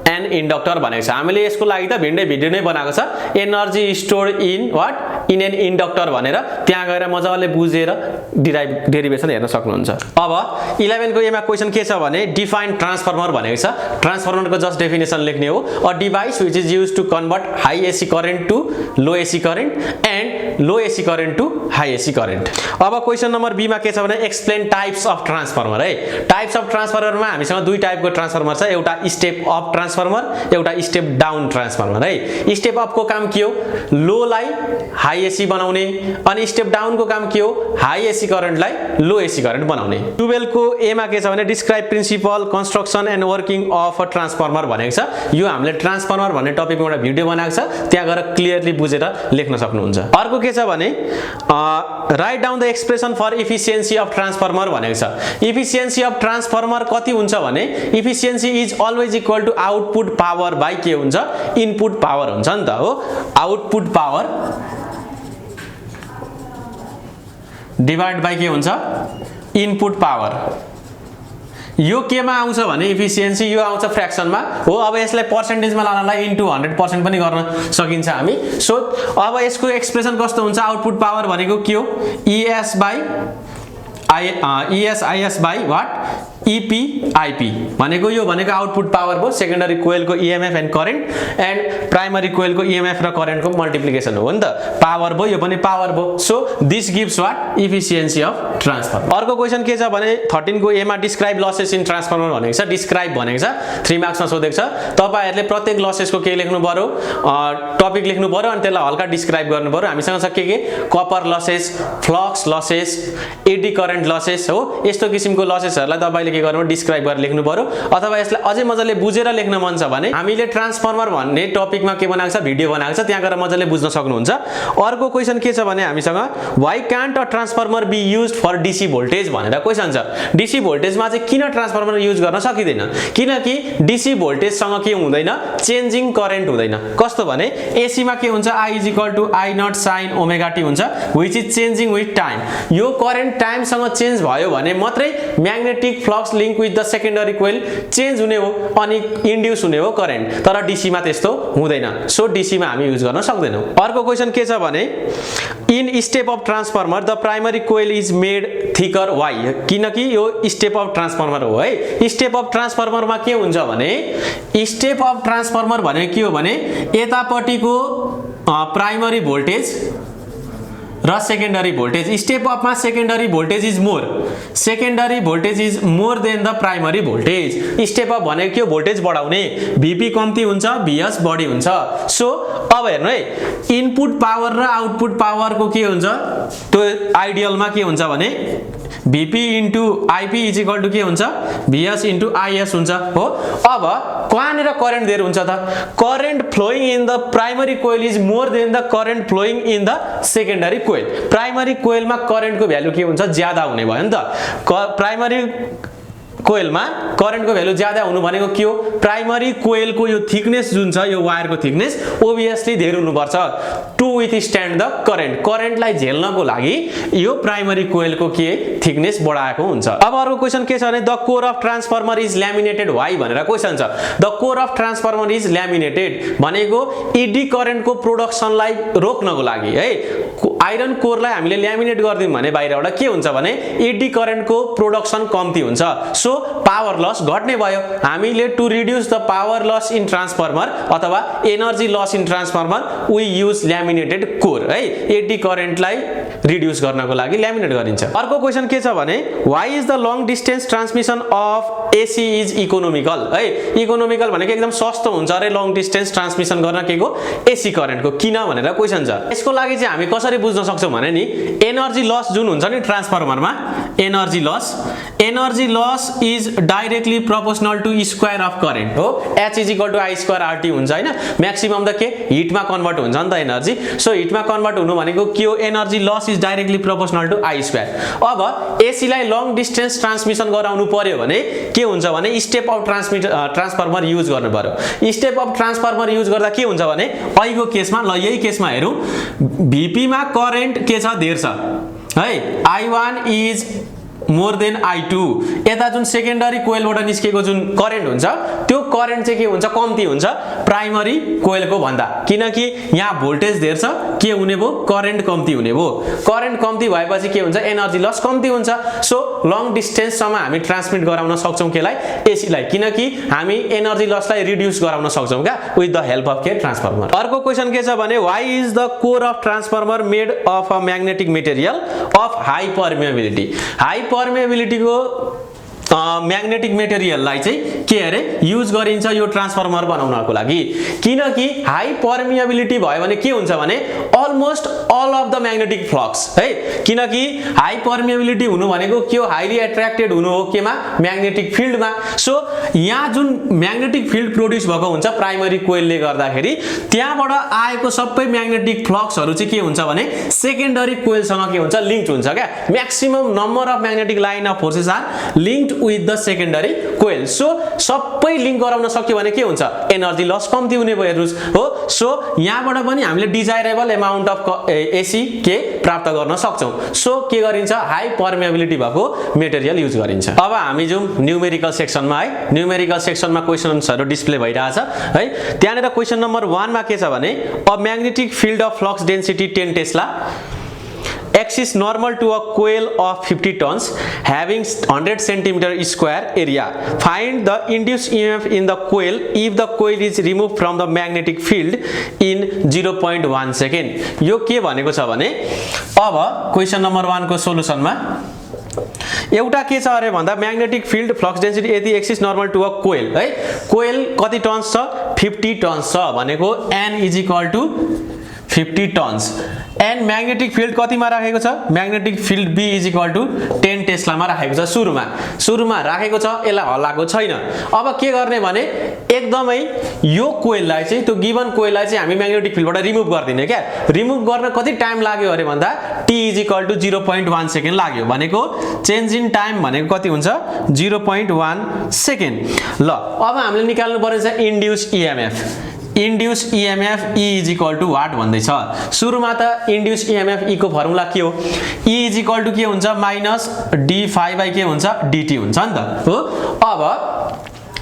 an inductor भनेको छ हामीले यसको लागि त भिन्दै भिडियो नै बनाएको छ energy stored in what in an inductor भनेर त्यहाँ गएर मजाले बुझेर डेरिभेसन हेर्न सक्नुहुन्छ अब 11 को एमा क्वेशन के छ भने डिफाइन ट्रान्सफर्मर भनेको छ ट्रान्सफर्मरको जस्ट डेफिनेसन लेख्ने हो a device which is used to convert high AC current to low AC current and low AC current to high AC current अब क्वेशन नम्बर बी मा के छ भने एक्सप्लेन टाइप्स अफ ट्रान्सफर्मर है टाइप्स अफ ट्रान्सफर्मरमा हामीसँग दुई टाइपको ट्रान्सफर्मर छ एउटा स्टेप अप ट्रान्सफर्मर एउटा स्टेप डाउन ट्रान्सफर्मर है स्टेप अप को काम के हो लो लाई हाई एसी बनाउने अनि स्टेप डाउन को काम के हो हाई एसी करेन्ट लाई लो एसी करेन्ट बनाउने 12 को ए मा के छ भने describe principle construction and working of a transformer भनेको छ यो हामीले ट्रान्सफर्मर भन्ने टपिकमा एउटा भिडियो बनाएको छ त्यहाँ गएर क्लियरली बुझेर लेख्न सक्नुहुन्छ अर्को के छ भने write down the expression for efficiency of transformer भनेको छ इफिसिएन्सी अफ ट्रान्सफर्मर कति हुन्छ भने efficiency is always equal to output power by के हुन्छ इनपुट पावर हुन्छ नि त हो आउटपुट पावर डिवाइड बाइ के हुन्छ इनपुट पावर यो केमा आउँछ भने इफिसिएन्सी यो आउँछ फ्र्याक्सनमा हो अब यसलाई पर्सेन्टेजमा लानलाई इन्टु 100% पनि गर्न सकिन्छ हामी सो अब यसको एक्सप्रेसन कस्तो हुन्छ आउटपुट पावर भनेको के हो ES by ES by what EP भनेको यो भनेको आउटपुट पावर भयो सेकेन्डरी कोइलको EMF and current and primary कोइलको EMF र करेन्टको मल्टिप्लिकेसन हो नि त पावर भयो यो पनि पावर भयो so this gives what efficiency of transformer अर्को क्वेशन के छ भने 13 को ए मा डिस्क्राइब लसेस इन ट्रान्सफर्मर भनेको छ डिस्क्राइब भनेको छ 3 मार्क्समा सोधेको छ तपाईहरुले प्रत्येक लसेसको के लेख्नु पर्यो टपिक लेख्नु पर्यो अनि त्यसलाई हल्का डिस्क्राइब गर्नु पर्यो हामीसँग छ के copper losses flux losses eddy current losses हो यस्तो किसिमको लसेसहरुलाई तपाईले के गर्नु डिस्क्राइब गरेर लेख्नु पर्यो अथवा यसलाई अझै मजाले बुझेर लेख्न मन छ भने हामीले ट्रान्सफर्मर भन्ने टपिकमा के बनाएको छ भिडियो बनाएको छ त्यहाँ गएर मजाले बुझ्न सक्नुहुन्छ अर्को क्वेशन के छ भने हामीसँग why can't a transformer be used for DC voltage भनेर क्वेशन छ डीसी भोल्टेजमा चाहिँ किन ट्रान्सफर्मर युज गर्न सकिदैन किनकि डीसी भोल्टेज सँग के हुँदैन चेन्जिङ करेन्ट हुँदैन कस्तो भने एसी मा के हुन्छ I I0 sin omega t हुन्छ which is changing with time यो करेन्ट टाइम सँग चेन्ज भयो भने मात्रै magnetic flux link with the secondary coil change हुने हो अनि इन्ड्युस हुने हो करेन्ट तर डीसी मा त्यस्तो हुँदैन सो डीसी मा हामी युज गर्न सक्दैनौं अर्को क्वेशन के छ भने in step of transformer the primary coil is made thicker why किनकि यो स्टेप अफ ट्रान्सफर्मर हो है स्टेप अफ ट्रान्सफर्मर मा के हुन्छ भने स्टेप अफ ट्रान्सफर्मर भने के हो भने यतापटिको प्राइमरी भोल्टेज र सेकेन्डरी भोल्टेज स्टेप अफ मा secondary voltage is more than the primary voltage step of भने के भोल्टेज बढाउने भिपी कम्ती हुन्छ भिएस बढी हुन्छ सो अब हेर्नु है इनपुट पावर र आउटपुट पावर को के हुन्छ त्यो आइडियल मा के हुन्छ भने Vp into Ip is equal to के हुन्छ Vs into Is हुन्छ हो अब कहाँनेर करेन्ट धेरै हुन्छ त current flowing in the primary coil is more than the current flowing in the secondary coil primary कोइलमा करेन्टको भ्यालु के हुन्छ ज्यादा हुने भयो नि त प्राइमरी कोइलमा करेन्टको भ्यालु ज्यादा हुनु भनेको के हो प्राइमरी कोइलको यो थिकनेस जुन छ यो वायरको थिकनेस ओबियसली धेरै हुनुपर्छ टु विथस्ट्यान्ड द करेन्टलाई झेल्नको लागि यो प्राइमरी कोइलको के थिकनेस बढाएको हुन्छ अब अर्को क्वेशन के छ भने the core of transformer is laminated why भनेर क्वेशन छ the core of transformer is laminated भनेको इडी करेन्टको प्रोडक्सनलाई रोक्नको लागि है आइरन कोरलाई हामीले ल्यामिनेट गर्दियौं भने बाहिरबाट के हुन्छ भने इडी करेन्टको प्रोडक्सन कम्ती हुन्छ सो पावर लस घट्ने भयो हामीले to reduce the power loss in transformer अथवा energy loss in transformer we use laminated core है एडी करेन्टलाई रिड्युस गर्नको लागि ल्यामिनेट गरिन्छ अर्को क्वेशन के छ भने why is the long distance transmission of AC is economical है इकोनोमिकल भनेको एकदम सस्तो हुन्छ रे लङ डिस्टेन्स ट्रान्समिसन गर्न केको एसी करेन्टको किन भनेर क्वेशन छ यसको लागि चाहिँ हामी कसरी बुझ्न सक्छौं भने नि एनर्जी लस जुन हुन्छ नि ट्रान्सफर्मरमा energy loss is directly proportional to square of current हो H is equal to I square RT हुन्छ हैन म्याक्सिमम त के हिटमा कन्भर्ट हुन्छ नि त एनर्जी सो हिटमा कन्भर्ट हुनु भनेको के हो energy loss is directly proportional to I square अब एसी लाई लङ डिस्टेन्स ट्रान्समिसन गराउनु पर्यो भने के हुन्छ भने स्टेप अफ ट्रान्सफर्मर युज गर्नु पर्यो स्टेप अफ ट्रान्सफर्मर युज गर्दा के हुन्छ भने अहिलेको केसमा ल यही केसमा हेरौं भिपी मा करेन्ट के छ धेर छ है I1 is more then I2 यता जुन सेकेन्डरी कोइलबाट निस्केको जुन करेन्ट हुन्छ त्यो करेन्ट चाहिँ के हुन्छ कम्ती हुन्छ प्राइमरी कोइलको भन्दा किनकि यहाँ भोल्टेज धेर छ के हुने भो करेन्ट कम्ती हुने भो करेन्ट कम्ती भएपछि के हुन्छ एनर्जी लस कम्ती हुन्छ सो लङ डिस्टेन्स सम्म हामी ट्रान्समिट गराउन सक्छौं केलाई एसी लाई किनकि हामी एनर्जी लसलाई रिड्युस गराउन सक्छौं का विथ द हेल्प अफ के ट्रान्सफर्मर अर्को क्वेशन के छ भने why is the core of transformer made of a magnetic material of high permeability high permeability को म्याग्नेटिक मटेरियललाई चाहिँ के अरे युज गरिन्छ यो ट्रान्सफर्मर बनाउनको लागि किनकि हाई पर्मिएबिलिटी भयो भने के हुन्छ भने almost all of the magnetic flux है किनकि हाई पर्मिएबिलिटी हुनु भनेको के हो हाईली एट्र्याक्टेड हुनु हो केमा म्याग्नेटिक फिल्डमा सो यहाँ जुन म्याग्नेटिक फिल्ड प्रोड्युस भएको हुन्छ प्राइमरी कोइलले गर्दाखेरि त्यहाँबाट आएको सबै म्याग्नेटिक फ्लक्सहरु चाहिँ के हुन्छ भने सेकेन्डरी कोइलसँग के हुन्छ लिंक्ड हुन्छ क्या maximum number of magnetic line of forces are linked with the secondary coil so सबै लिंक गराउन सक्यो भने के हुन्छ एनर्जी लस कम्ती हुने भयो हेर्नुस् हो सो यहाँबाट पनि हामीले डिजायरेबल अमाउन्ट अफ एसी के प्राप्त गर्न सक्छौं सो के गरिन्छ हाई पर्मिएबिलिटी भएको मटेरियल युज गरिन्छ अब हामी जाउँ न्यूमेरिकल सेक्सनमा है न्यूमेरिकल सेक्सनमा क्वेशन्सहरु डिस्प्ले भइराछ है त्यहाँनेर क्वेशन नम्बर 1 मा के छ भने a magnetic field of flux density 10 Tesla X is normal to a coil of 50 tons having 100 centimeter square area. Find the induced EMF in the coil if the coil is removed from the magnetic field in 0.1 second. यो के भनेको छ भने अब क्वेशन नम्बर 1 को सोलुसनमा एउटा के छ अरे भन्दा म्याग्नेटिक फिल्ड फ्लक्स डेन्सिटी यदि X is normal to a coil है कोइल कति टन्स छ 50 टन्स छ भनेको N is equal to 50 turns and magnetic field कतिमा राखेको छ magnetic field B is equal to 10 टेस्लामा राखेको छ सुरुमा राखेको छ यसलाई हल्लाएको छैन अब के गर्ने भने एकदमै यो कोइललाई चाहिँ त्यो गिवन कोइललाई चाहिँ हामी म्याग्नेटिक फिल्डबाट रिमुभ गर्दिने क्या रिमुभ गर्न कति टाइम लाग्यो अरे भन्दा t is equal to 0.1 second लाग्यो भनेको चेन्ज इन टाइम भनेको कति हुन्छ 0.1 सेकेन्ड ल अब हामीले निकाल्नु पर्ने छ induce EMF E is equal to what भन्दै छ सुरुमा त इन्ड्युस EMF E को फर्मुला के हो E इज इक्वल टु के हुन्छ माइनस d बाइ के हुन्छ dt हुन्छ नि त हो अब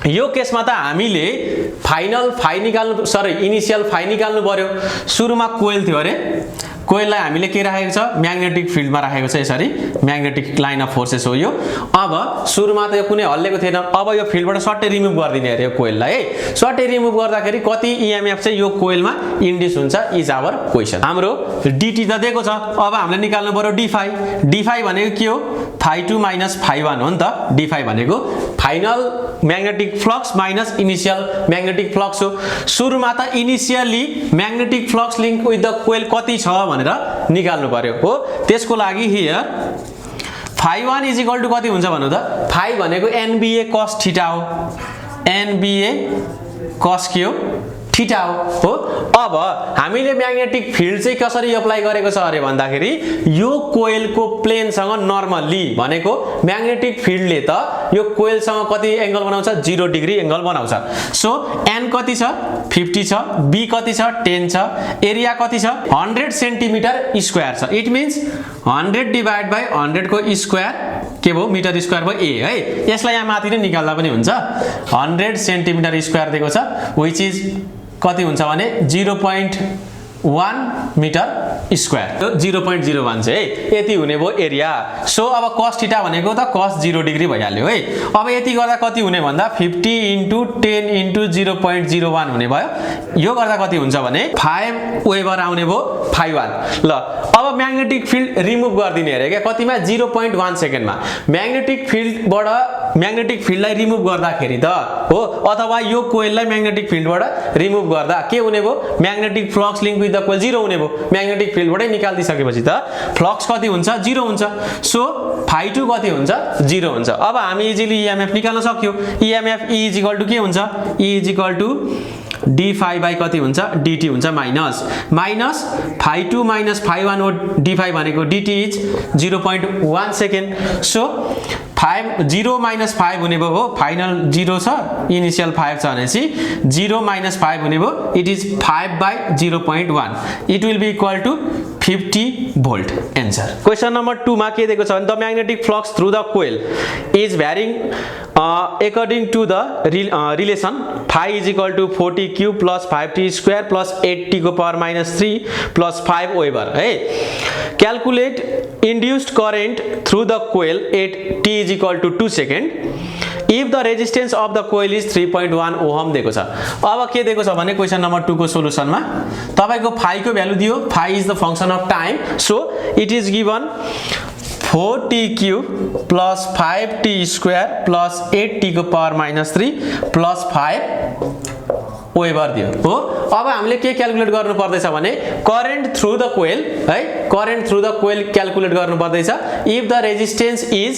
यो केसमा त हामीले इनिशियल फाइ निकाल्नु पर्यो सुरुमा कोइल थियो अरे कोइललाई हामीले के राखेको छ म्याग्नेटिक फिल्डमा राखेको छ यसरी म्याग्नेटिक लाइन अफ फोर्सेस हो यो अब सुरुमा त यो कुनै हल्लेको थिएन अब यो फिल्डबाट सट्टै रिमुभ गरिदिने अरे यो कोइललाई है सट्टै रिमुभ गर्दाखेरि कति EMF चाहिँ यो कोइलमा इन्ड्युस हुन्छ इज आवर क्वेशन हाम्रो dt त दिएको छ अब हामीले निकाल्नु पर्यो d भनेको के हो φ2 माइनस φ1 हो नि त d भनेको final magnetic flux minus initial magnetic flux हो सुरुमा त initially magnetic flux link with the coil कति छ भनेर निकाल्नु पर्यो हो त्यसको लागि हियर φ1 इज इक्वल टु कति हुन्छ भन्नु त φ भनेको NBA cos थीटा हो NBA cos के हो थीटा हो अब हामीले म्याग्नेटिक फिल्ड चाहिँ कसरी अप्लाई गरेको छ अरे भन्दाखेरि यो कोइलको प्लेनसँग नर्मली भनेको म्याग्नेटिक फिल्डले त यो कोइलसँग कति एंगल बनाउँछ 0 डिग्री एंगल बनाउँछ सो n कति छ 50 छ b कति छ 10 छ एरिया कति छ 100 सेन्टिमिटर स्क्वायर छ इट मीन्स 100 डिवाइड बाइ 100 को स्क्वायर के भो मिटर स्क्वायर भयो a है यसलाई यहाँ माथि नै निकाल्दा पनि हुन्छ 100 सेन्टिमिटर स्क्वायर दिएको छ व्हिच इज कति हुन्छ भने 0.1 मिटर स्क्वायर 0.01 चाहिँ यति हुने भयो एरिया सो अब cos थीटा भनेको त cos 0 डिग्री भइहाल्यो है अब यति गर्दा कति हुने भन्दा 50 * 10 * 0.01 हुने भयो यो गर्दा कति हुन्छ भने 5 वेबर आउने भयो φ1 ल अब म्याग्नेटिक फिल्ड रिमुभ गर्दिने अरे के कतिमा 0.1 सेकेन्डमा म्याग्नेटिक फिल्डलाई रिमुभ गर्दाखेरि त हो अथवा यो कोइललाई म्याग्नेटिक फिल्डबाट रिमुभ गर्दा के हुने भयो magnetic flux link with the coil 0 हुने भयो म्याग्नेटिक फिल्डबाटै निकाल्दिसकेपछि त फ्लक्स कति हुन्छ 0 हुन्छ सो φ2 कति हुन्छ 0 हुन्छ अब हामी इजिली EMF निकाल्न सक्यौ EMF E is equal to के हुन्छ E is equal to d by कति हुन्छ dt हुन्छ माइनस φ2 माइनस φ1 हो d भनेको dt is 0.1 second so 0 minus 5 हुने भयो हो फाइनल 0 छ इनिशियल 5 छ भनेपछि 0 माइनस 5 हुने भयो it is 5 by 0.1 it will be equal to 50 volt answer question number 2 मा के दिएको छ भने the magnetic flux through the coil is varying according to the relation phi is equal to 40q plus 5t square plus 8t को power minus 3 plus 5 Weber है calculate induced current through the coil at t is equal to 2 second if the resistance of the coil is 3.1 ohm दिएको छ अब के दिएको छ भने क्वेशन नम्बर 2 को सोलुसनमा तपाईको phi को भ्यालु दियो phi is the function of time so it is given 4t³ plus 5t square plus 8t को power minus 3 plus 5 वेबर दियो हो अब हामीले के क्याल्कुलेट गर्नु पर्दैछ भने करेन्ट थ्रु द कोइल है current through the coil calculate गर्नु पर्दैछ if the resistance is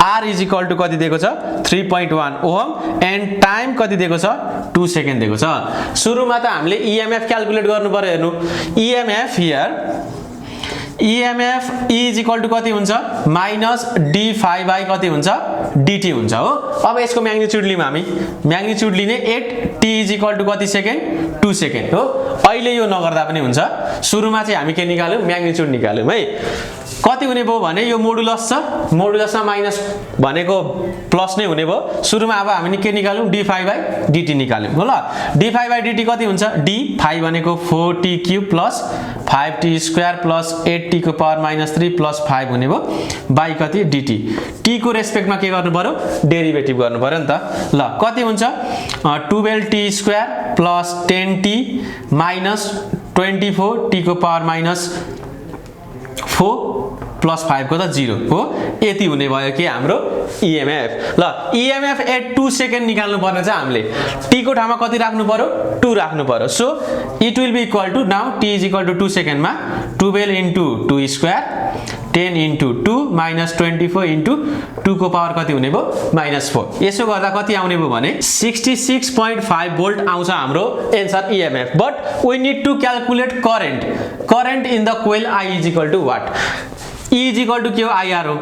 r is equal to कति दिएको छ 3.1 ओम एन्ड टाइम कति दिएको छ 2 सेकेन्ड दिएको छ सुरुमा त हामीले EMF क्याल्कुलेट गर्नु पर्यो हेर्नु EMF here EMF E is equal to कति हुन्छ माइनस d बाइ कति हुन्छ dt हुन्छ हो अब यसको म्याग्निट्युड लियौं हामी म्याग्निट्युड लिने 8t इज इक्वल टु कति सेकेन्ड 2 सेकेन्ड हो अहिले यो नगर्दा पनि हुन्छ सुरुमा चाहिँ हामी के निकाल्यौं म्याग्निट्युड निकाल्यौं है कति हुने भयो भने यो मोडुलस छ मोडुलसमा माइनस भनेको प्लस नै हुने भयो सुरुमा अब हामी के निकाल्यौं d बाइ dt निकाल्यौं हो ल d बाइ dt कति हुन्छ d भनेको 4t³ plus 5t square plus 8t को पावर माइनस 3 प्लस 5 हुने भयो बाइ कति dt t को रेस्पेक्टमा के गर्नु पर्यो डेरिभेटिभ गर्नु पर्यो नि त ल कति हुन्छ 12t square plus 10t minus 24t को पावर माइनस 4 + 5 को त 0 हो। यति हुने भयो के हाम्रो EMF। ल EMF एट 2 सेकेन्ड निकाल्नु पर्ने चाहिँ हामीले t को ठाउँमा कति राख्नु पर्यो 2 राख्नु पर्यो। So it will be equal to now t is equal to 2 सेकेन्डमा 12 * 2 स्क्वायर 10 * 2 - 24 * 2 को पावर कति हुने भयो -4। यसो गर्दा कति आउने भयो भने 66.5 भोल्ट आउँछ हाम्रो answer EMF। But we need to calculate current in the coil I is equal to what E is equal to के हो IR हो।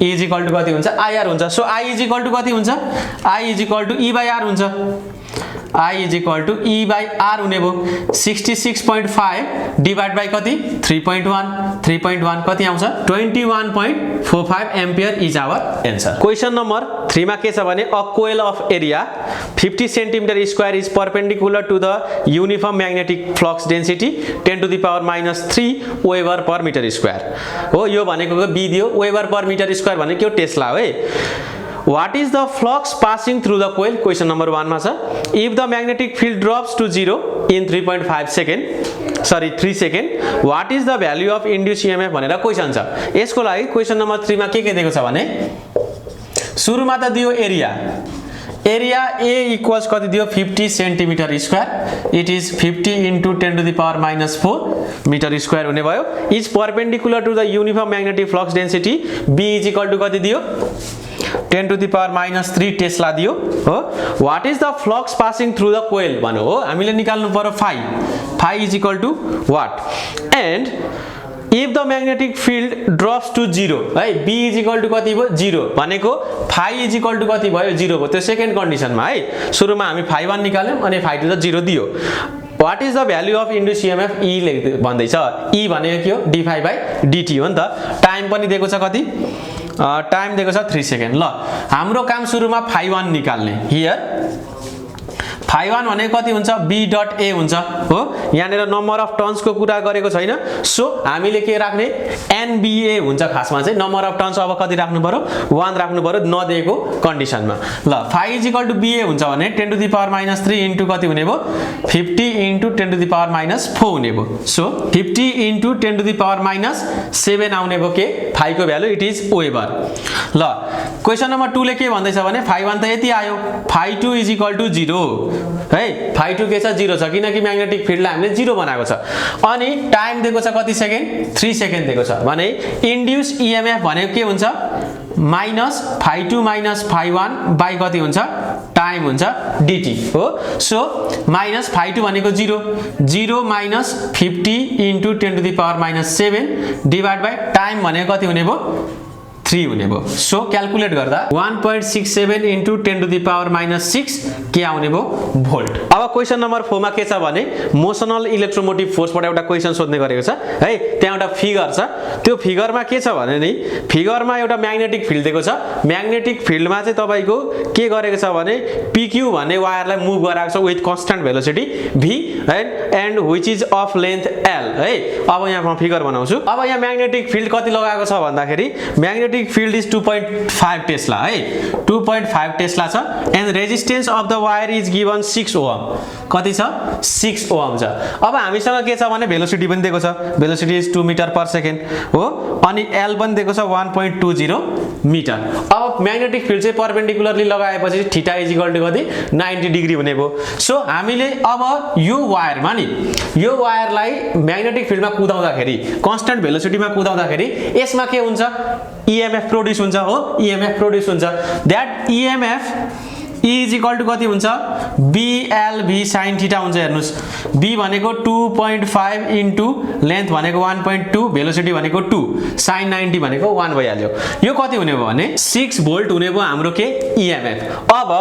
E इज इक्वल टु कति हुन्छ IR हुन्छ। So I is equal to कति हुन्छ I is equal to E/R हुन्छ। I is equal to E/R हुने भयो। 66.5 डिवाइड बाई कति 3.1 कति आउँछ 21.45 ampere is our answer. Question number 3 मा के छ भने a coil of area 50 centimetre square is perpendicular to the uniform magnetic flux density 10⁻³ weber per metre square हो। यो भनेको बी दियो वेबर पर मिटर स्क्वायर भनेको टेस्ला हो है। What is the flux passing through the coil? Question number 1 मा छ if the magnetic field drops to 0 in 3 second what is the value of induced EMF भनेर क्वेशन छ। यसको लागि क्वेशन नम्बर 3 मा के दिएको छ भने सुरुमा त दियो एरिया A इक्वल्स कति दियो 50 centimetre square it is 50 × 10⁻⁴ metre square हुने भयो is perpendicular to the uniform magnetic flux density B is equal to कति दियो 10⁻³ टेस्ला दियो हो। What is the flux passing through the coil भन्नु हो। हामीले निकाल्नु पर्यो phi is equal to what and if the magnetic field drops to 0 है B इज इक्वल टु कति भयो 0 भनेको phi इज इक्वल टु कति भयो 0 भयो। त्यो सेकेन्ड कन्डिसनमा है सुरुमा हामी phi1 निकाल्यौं अनि phi2 त 0 दियो। What is the value of induce EMF E भन्दैछ। E भनेको के हो d∅/dt हो नि त। टाइम पनि दिएको छ कति टाइम दिएको छ 3 सेकेन्ड। ल हाम्रो काम सुरुमा phi1 निकाल्ने हियर phi1 भनेको कति हुन्छ B.A हुन्छ हो। यहाँनेर नम्बर अफ टर्न्स को कुरा गरेको छैन। सो हामीले के राख्ने NBA हुन्छ खासमा चाहिँ नम्बर अफ टर्न्स अब कति राख्नु पर्यो 1 राख्नु पर्यो नदिएको कन्डिसनमा। ल phi is equal to BA हुन्छ भने 10⁻³ इन्टु कति हुने भयो 50 × 10⁻⁴ हुने भयो। सो 50 × 10⁻⁷ आउने भयो के phi को भ्यालु इट इज वेबर। ल क्वेशन नम्बर 2 ले के भन्दैछ भने phi1 त यति आयो phi2 इज इक्वल टु 0 है phi2 के छ 0 छ किनकि म्याग्नेटिक फिल्डलाई हामीले 0 बनाएको छ। अनि टाइम दिएको छ कति सेकेन्ड 3 सेकेन्ड दिएको छ भने इन्ड्युस EMF भनेको के हुन्छ -phi2 - phi1 बाइ कति हुन्छ टाइम हुन्छ dt हो। सो -phi2 भनेको 0 50 × 10⁻⁷ डिवाइड बाइ टाइम भनेको कति हुने भयो 3 हुने भयो। सो क्याल्कुलेट गर्दा 1.67 × 10⁻⁶ के आउने भयो भोल्ट। अब क्वेशन नम्बर 4 मा के छ भने मोसनल इलेक्ट्रोमोटिभ फोर्सबाट एउटा क्वेशन सोध्ने गरेको छ है। त्यहाँ एउटा फिगर छ त्यो फिगरमा के छ भने नि फिगरमा एउटा म्याग्नेटिक फिल्ड दिएको छ। म्याग्नेटिक फिल्डमा चाहिँ तपाईको के गरेको छ भने PQ भन्ने वायरलाई मुभ गराएको छ with constant velocity v and which is of length L है। अब यहाँ म फिगर बनाउँछु। अब यहाँ म्याग्नेटिक फिल्ड कति लगाएको छ भन्दाखेरि म्याग्नेटिक field is 2.5 टेस्ला है 2.5 टेस्ला छ and resistance of the wire is given 6 ohm कति छ 6 ओम छ। अब हामीसँग के छ भने भेलोसिटी पनि दिएको छ velocity is 2 metre per second हो अनि L पनि दिएको छ 1.20 मिटर। अब म्याग्नेटिक फिल्ड चाहिँ परपेन्डिकुलरली लगाएपछि थीटा इज इक्वल टु कति 90 डिग्री हुने भयो। सो हामीले अब यो वायरमा नि यो वायरलाई म्याग्नेटिक फिल्डमा कुदाउँदाखेरि कन्स्टन्ट भेलोसिटीमा कुदाउँदाखेरि यसमा के हुन्छ EMF प्रोड्युस हुन्छ हो EMF प्रोड्युस हुन्छ that EMF E is equal to कति हुन्छ BLV sin थीटा हुन्छ। हेर्नुस् B भनेको 2.5 इन्टु लेन्थ भनेको 1.2 भेलोसिटी भनेको 2 sin 90 भनेको 1 भइहाल्यो। यो कति हुने भयो भने 6 भोल्ट हुने भयो हाम्रो के EMF। अब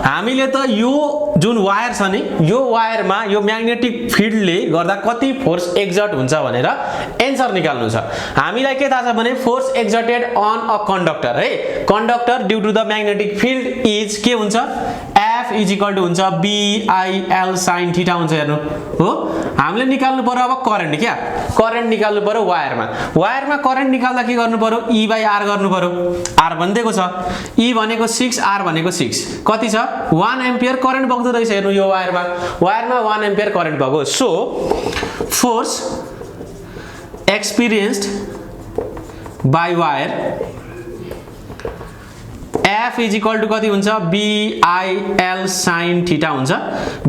हामीले त यो जुन वायर छ नि यो वायरमा यो म्याग्नेटिक फिल्डले गर्दा कति फोर्स एक्जर्ट हुन्छ भनेर एन्सर निकाल्नु छ। हामीलाई के थाहा छ भने force exerted on a conductor है conductor due to the magnetic field is के हुन्छ F इज इक्वल टु हुन्छ BIL sin थीटा हुन्छ। हेर्नु हो हामीले निकाल्नु पर्यो अब करेन्ट क्या करेन्ट निकाल्नु पर्यो वायरमा करेन्ट निकाल्दा के गर्नु पर्यो E/R गर्नु पर्यो। R भनिदिएको छ E भनेको 6 R भनेको 6 कति छ 1 एम्पियर करेन्ट बग्दो रहेछ। हेर्नु यो वायरमा 1 एम्पियर करेन्ट बग्यो। So force experienced by wire F is equal to कति हुन्छ BIL sin थीटा हुन्छ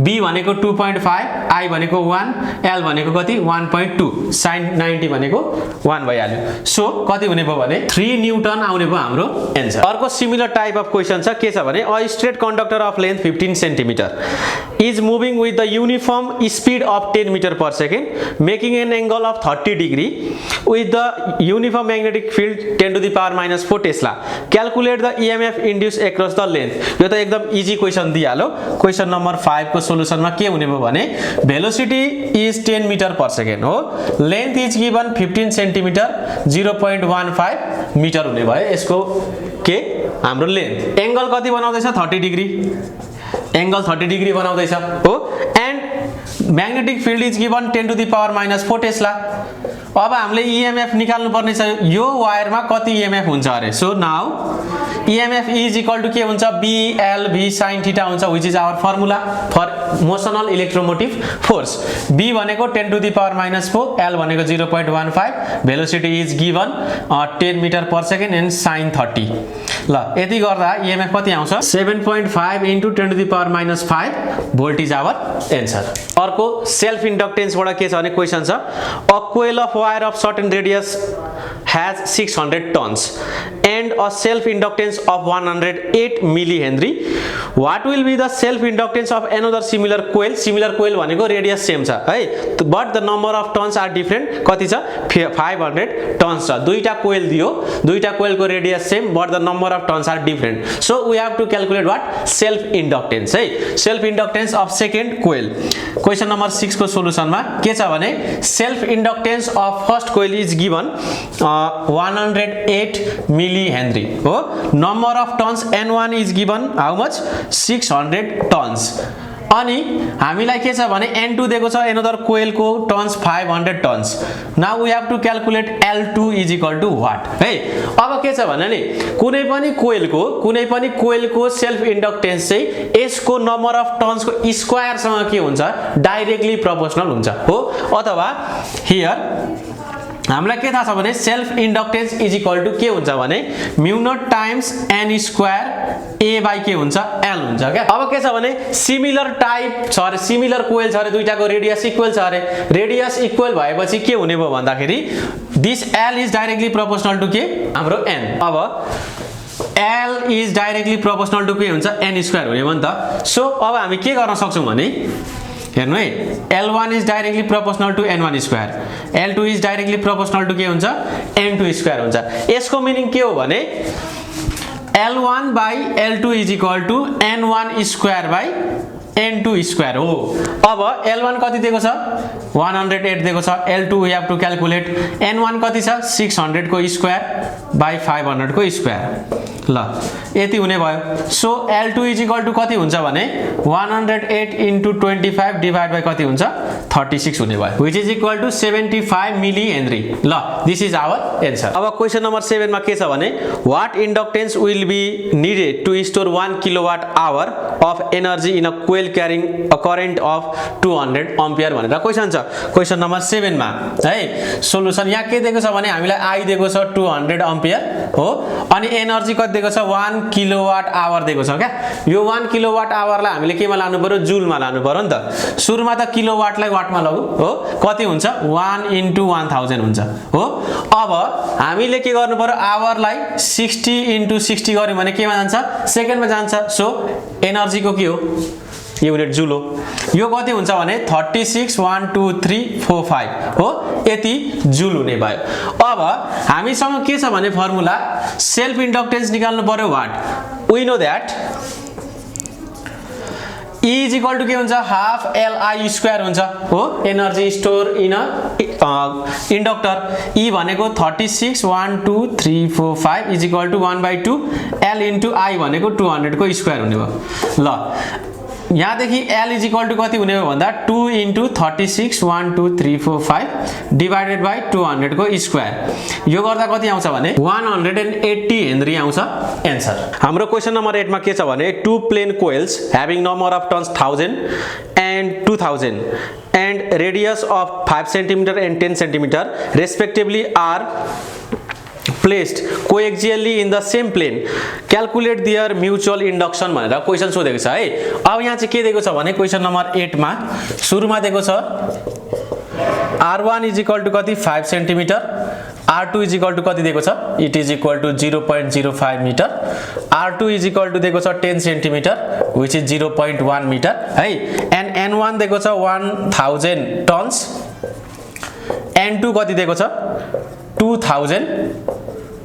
B भनेको 2.5 I भनेको 1 L भनेको कति 1.2 sin 90 भनेको 1 भइहाल्यो सो कति हुने भयो भने 3 न्यूटन आउने भयो हाम्रो आन्सर अर्को सिमिलर टाइप अफ क्वेशन छ के छ भने a straight conductor of length 15 centimetre is moving with the uniform speed of 10 metre per second making an angle of 30 degree with the uniform magnetic field 10 to the power -4 tesla calculate the EMF induced across the length यो त एकदम इजी क्वेशन दिइहाल्यो क्वेशन नम्बर 5 को सोलुसनमा के हुने भयो भने velocity is 10 metre per second हो length is given 15 centimetre 0.15 metre हुने भयो यसको के हाम्रो लेन्थ एंगल कति बनाउँदैछ 30 डिग्री एंगल 30 डिग्री बनाउँदैछ हो and magnetic field is given 10 to the power -4 Tesla अब हामीले EMF निकाल्नु पर्ने छ यो वायरमा कति EMF हुन्छ अरे so now EMF is equal to के हुन्छ BLV sin थीटा हुन्छ which is our formula for motional electromotive force B भनेको 10 to the power -4 L भनेको 0.15 velocity is given 10 metre per second and sin 30 ल यति गर्दा EMF कति आउँछ 7.5 into 10 to the power -5 volt is our answer अर्को सेल्फ इन्डक्टेन्सबाट के छ भने क्वेशन छ a coil of wire of certain radius has 600 tons and a self inductance of 108 millihenry what will be the self inductance of another similar coil भनेको रेडियस सेम छ है but the number of tons are different कति छ 500 tons छ दुईटा कोइल दियो दुईटा कोइलको radius same but the number of tons are different so we have to calculate what self inductance है self inductance of second coil question number 6 को सोलुसनमा के छ भने self inductance of first coil is given 108 millihenry हो number of tons N1 is given how much 600 tons अनि हामीलाई के छ भने N2 दिएको छ another coil को tons 500 tons now we have to calculate L2 is equal to what है अब के छ भने नि कुनै पनि कोइलको सेल्फ इन्डक्टेन्स चाहिँ यसको नम्बर अफ टन्स को स्क्वायर सँग के हुन्छ डाइरेक्टली प्रोपोर्शनल हुन्छ हो अथवा हियर हामीलाई के थाहा छ भने self inductance is equal to के हुन्छ भने mu naught times n square a by के हुन्छ l हुन्छ क्या अब के छ भने सिमिलर टाइप छ अरे सिमिलर कोइल छ अरे दुईटाको रेडियस इक्वल छ अरे रेडियस इक्वल भएपछि के हुने भयो भन्दाखेरि this l is directly proportional to के हाम्रो n अब l is directly proportional to के हुन्छ n स्क्वायर हुने भयो नि त सो अब हामी के गर्न सक्छौं भने हेर्नु है L1 is directly proportional to N1 square L2 is directly proportional to के हुन्छ N2 square हुन्छ यसको मिनिङ के हो भने L1 by L2 is equal to N1 square by N2 square हो अब L1 कति दिएको छ 108 दिएको छ L2 we have to calculate N1 कति छ 600 को स्क्वायर by 500 को स्क्वायर ल यति हुने भयो so L2 is equal to कति हुन्छ भने 108 into 25 डिवाइड बाइ कति हुन्छ 36 हुने भयो which is equal to 75 milli henry ल दिस इज आवर आन्सर अब क्वेशन नम्बर 7 मा के छ भने what inductance will be needed to store 1 kilowatt hour of energy in a coil carrying a current of 200 ampere भनेर क्वेशन छ क्वेशन नम्बर 7 मा है सोलुसन यहाँ के दिएको छ भने हामीलाई आई दिएको छ 200 एम्पियर हो अनि एनर्जी कति दिएको छ 1 किलोवाट आवर दिएको छ क्या यो 1 किलोवाट आवरलाई हामीले केमा लानु पर्यो जुलमा लानु पर्यो नि त सुरुमा त किलोवाटलाई वाटमा लगौ हो कति हुन्छ 1 into 1000 हुन्छ हो अब हामीले के गर्नु पर्यो आवरलाई 60 into 60 गर्यौं भने केमा जान्छ सेकेन्डमा जान्छ सो एनर्जी को के हो युनिट जुल हो यो कति हुन्छ भने 36 1 2 3 4 5 हो यति जुल हुने भयो अब हामीसँग के छ भने फर्मुला सेल्फ इन्डक्टेन्स निकाल्नु पर्यो what we know that E is equal to के हुन्छ हाफ Li स्क्वायर हुन्छ हो energy store in inductor E भनेको 36 1 2 3 4 5 is equal to 1/2 L into I भनेको 200 को स्क्वायर हुने भयो ल यहाँ देखि L इज इक्वल टु कति हुने हो भन्दा 2 into 36 1 2 3 4 5 डिवाइडेड बाइ 200 को स्क्वायर यो गर्दा कति आउँछ भने 180 हेनरी आउँछ आन्सर हाम्रो क्वेशन नम्बर 8 मा के छ भने two plane coils having number of turns 1000 and 2000 and radius of 5 cm and 10 cm respectively are placed coaxially in the same plane calculate their mutual induction भनेर क्वेशन सोधेको छ है। अब यहाँ चाहिँ के दिएको छ भने क्वेशन नम्बर 8 मा सुरुमा दिएको छ R1 इज इक्वल टु कति 5 centimetre, R2 is equal to कति दिएको छ it is equal to 0.05 metre, R2 is equal to दिएको छ 10 सेन्टिमिटर विच इज 0.1 मिटर है। एन्ड N1 दिएको छ 1000 टन्स, N2 कति दिएको छ 2000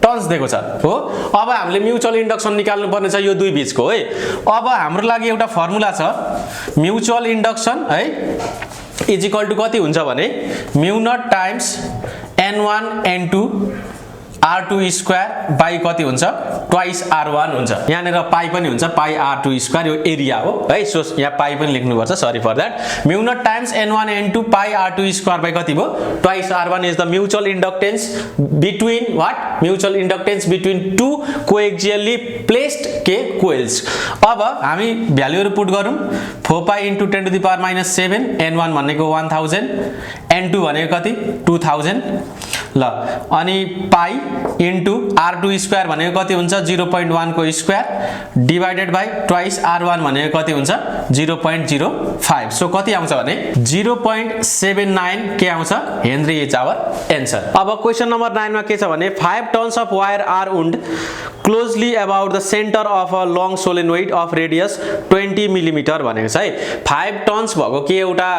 टन्स दिएको छ हो। अब हामीले म्युचुअल इन्डक्सन निकाल्नु पर्ने छ यो दुई बीचको है। अब हाम्रो लागि एउटा फर्मुला छ म्युचुअल इन्डक्सन है इज इक्वल टु कति हुन्छ भने mu naught times N1 N2 R2 square by कति हुन्छ ट्वाइस R1 हुन्छ। यहाँनिर पाई पनि हुन्छ पाई R2 स्क्वायर यो एरिया हो है। सो यहाँ पाई पनि लेख्नुपर्छ, sorry for that. Mu naught times N1 N2 pi R2 square by कति भयो twice R1 is the mutual inductance between what mutual inductance between two coaxially placed के कोइल्स। अब हामी भ्यालुहरु पुट गरौँ 4 pi into 10 to the power minus 7, N1 भनेको 1000, N2 भनेको कति 2000 ल, अनि पाई इन्टु R2 स्क्वायर भनेको कति हुन्छ 0.1 को square divided by twice R1 भनेको कति हुन्छ 0.05। सो कति आउँछ भने 0.79 के आउँछ हेनरी इज आवर एन्सर। अब क्वेशन नम्बर 9 मा के छ भने 5 turns of wire are wound closely about the centre of a long solenoid of radius 20 millimetre भनेको छ है। 5 टन्स भएको के एउटा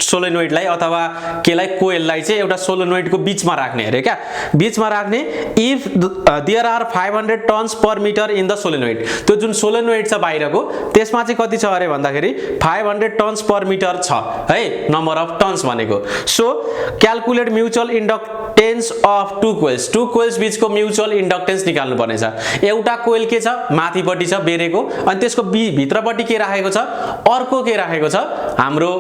सोलेनोइडलाई अथवा केलाई कोइललाई चाहिँ एउटा सोलेनोइडको बीचमा राख्ने अरे क्या, बीचमा राख्ने if there are 500 turns per metre in the solenoid. त्यो जुन सोलेनोइड छ बाहिरको त्यसमा चाहिँ कति छ अरे भन्दाखेरि 500 टन्स पर मिटर छ है नम्बर अफ टन्स भनेको। So calculate mutual inductance of two coils बीचको म्युचुअल इन्डक्टेन्स निकाल्नु पर्ने छ। एउटा कोइल के छ माथिपट्टि छ बेरेको अनि त्यसको भित्रपट्टि के राखेको छ अर्को के राखेको छ हाम्रो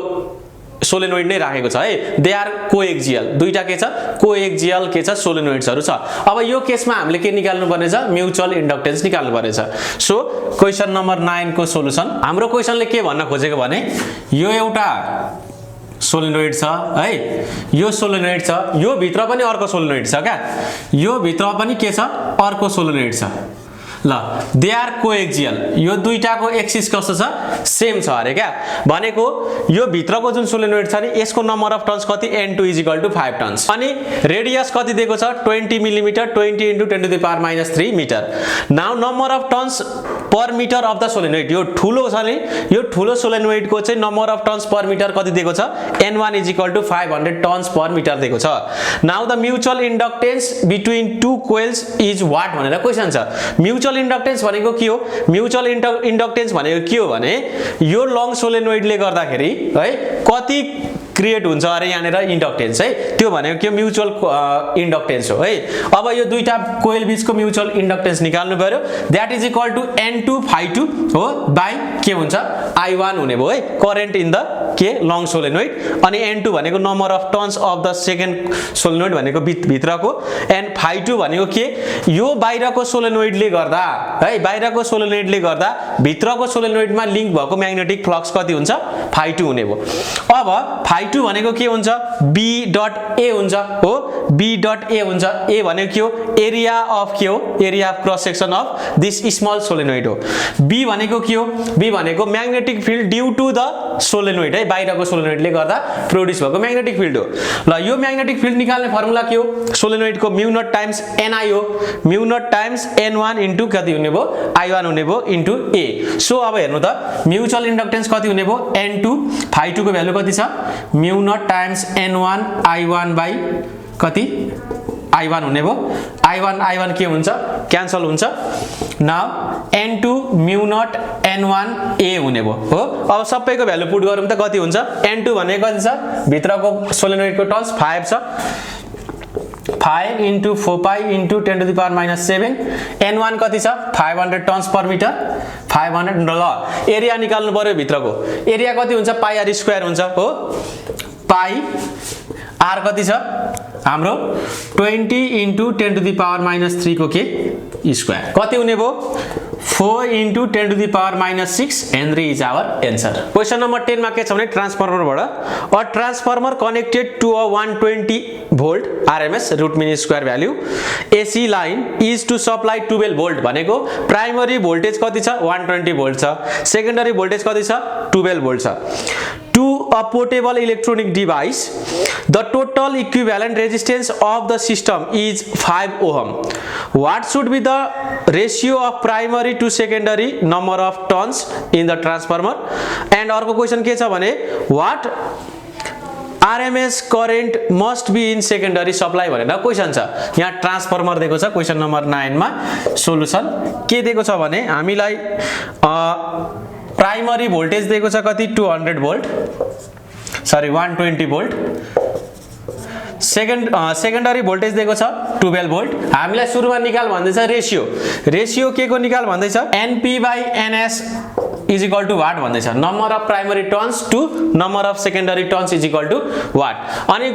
सोलेनोइड नै राखेको छ है। दे आर कोएक्सियल, दुईटा के छ कोएक्सियल के छ सोलेनोइड्सहरु छ। अब यो केसमा हामीले के निकाल्नु पर्ने छ म्युचुअल इन्डक्टेन्स निकाल्नु पर्ने छ। सो क्वेशन नम्बर 9 को सोलुसन हाम्रो क्वेशनले के भन्न खोजेको भने यो एउटा सोलेनोइड छ है, यो सोलेनोइड छ, यो भित्र पनि अर्को सोलेनोइड छ क्या, यो भित्र पनि के छ अर्को सोलेनोइड छ ल। दे आर कोएक्सियल, यो दुईटाको एक्सिस कस्तो छ सेम छ अरे क्या। भनेको यो भित्रको जुन सोलेनोइड छ नि यसको नम्बर अफ टन्स कति N2 is equal to 5 turns अनि रेडियस कति दिएको छ 20 millimetre 20 into 10 to the power minus 3 metre. Now number of turns per metre of the solenoid यो ठुलो छ नि यो ठुलो सोलेनोइडको चाहिँ number of turns per metre कति दिएको छ N1 is equal to 500 turns per metre दिएको छ। Now the mutual inductance between two coils is what भनेर क्वेशन छ। म्युचुअल इन्डक्टेन्स भनेको के हो म्युचुअल इन्डक्टेन्स भनेको के हो भने यो लङ सोलेनोइडले गर्दाखेरि है कति क्रिएट हुन्छ अरे यहाँनिर इन्डक्टेन्स है त्यो भनेको के म्युचुअल इन्डक्टेन्स हो है। अब यो दुईटा कोइल बीचको म्युचुअल इन्डक्टेन्स निकाल्नु पर्यो that is equal to N2 phi2 हो बाइ के हुन्छ I1 हुने भयो है करेन्ट इन द के लङ सोलेनोइड अनि N2 भनेको number of turns of the second solenoid भनेको भित्रको एन्ड phi2 भनेको के यो बाहिरको सोलेनोइडले गर्दा है बाहिरको सोलेनोइडले गर्दा भित्रको सोलेनोइडमा लिंक भएको म्याग्नेटिक फ्लक्स कति हुन्छ phi2 हुने भयो। अब phi2 भनेको के हुन्छ B.A हुन्छ हो B.A हुन्छ। A भनेको के हो एरिया अफ के हो area of cross section of this small solenoid हो। B भनेको के हो B भनेको magnetic field due to the solenoid है बाहिरको सोलेनोइडले गर्दा प्रोड्युस भएको म्याग्नेटिक फिल्ड हो। ल यो म्याग्नेटिक फिल्ड निकाल्ने फर्मुला के हो सोलेनोइडको म्यु नट टाइम्स Ni हो म्यु नट टाइम्स N1 इन्टु कति हुने भयो I1 हुने भयो इन्टु A। सो अब हेर्नु त म्युचुअल इन्डक्टेन्स कति हुने भयो N2 phi2 को भ्यालु कति छ म्यु naught times N1 I1 by कति I1 हुने भयो I1 के हुन्छ क्यान्सल हुन्छ। नाउ N2 म्यु नट N1 A हुने भयो हो। अब सबैको भ्यालु पुट गरौँ त कति हुन्छ N2 भनेको कति छ भित्रको सोलेनोइडको टर्न्स 5 छ 5 into 4 pi into 10 to the power minus 7 N1 कति छ 500 टर्न्स पर मिटर 500 ल एरिया निकाल्नु पर्यो भित्रको एरिया कति हुन्छ पाई आर स्क्वायर हुन्छ हो पाई आर कति छ हाम्रो 20 into 10 to the power minus 3 को के स्क्वायर कति हुने भयो 4 into 10 to the power minus 6 Henry is our answer. Question number 10 मा के छ भने ट्रान्सफर्मर बाट a transformer connected to a 120 volt RMS root mean square value AC line is to supply 12 volt भनेको प्राइमरी भोल्टेज कति छ 120 volt छ, सेकेन्डरी भोल्टेज कति छ 12 volt छ. To a portable electronic device, the total equivalent resistance of the system is 5 ohm. What should be the ratio of primary to secondary number of turns in the transformer? And अर्को क्वेशन के छ भने what RMS current must be in secondary supply भनेर क्वेशन छ. यहाँ ट्रान्सफर्मर दिएको छ क्वेशन नम्बर 9 मा. सोलुसन के दिएको छ भने हामीलाई प्राइमरी भोल्टेज दिएको छ कति 200 volt, sorry 120 volt. Secondary voltage दिएको छ 12 volt. हामीलाई सुरुमा निकाल भन्दैछ रेशियो के को निकाल भन्दैछ NP/NS is equal to what भन्दैछ number of primary turns to number of secondary turns is equal to what. अनि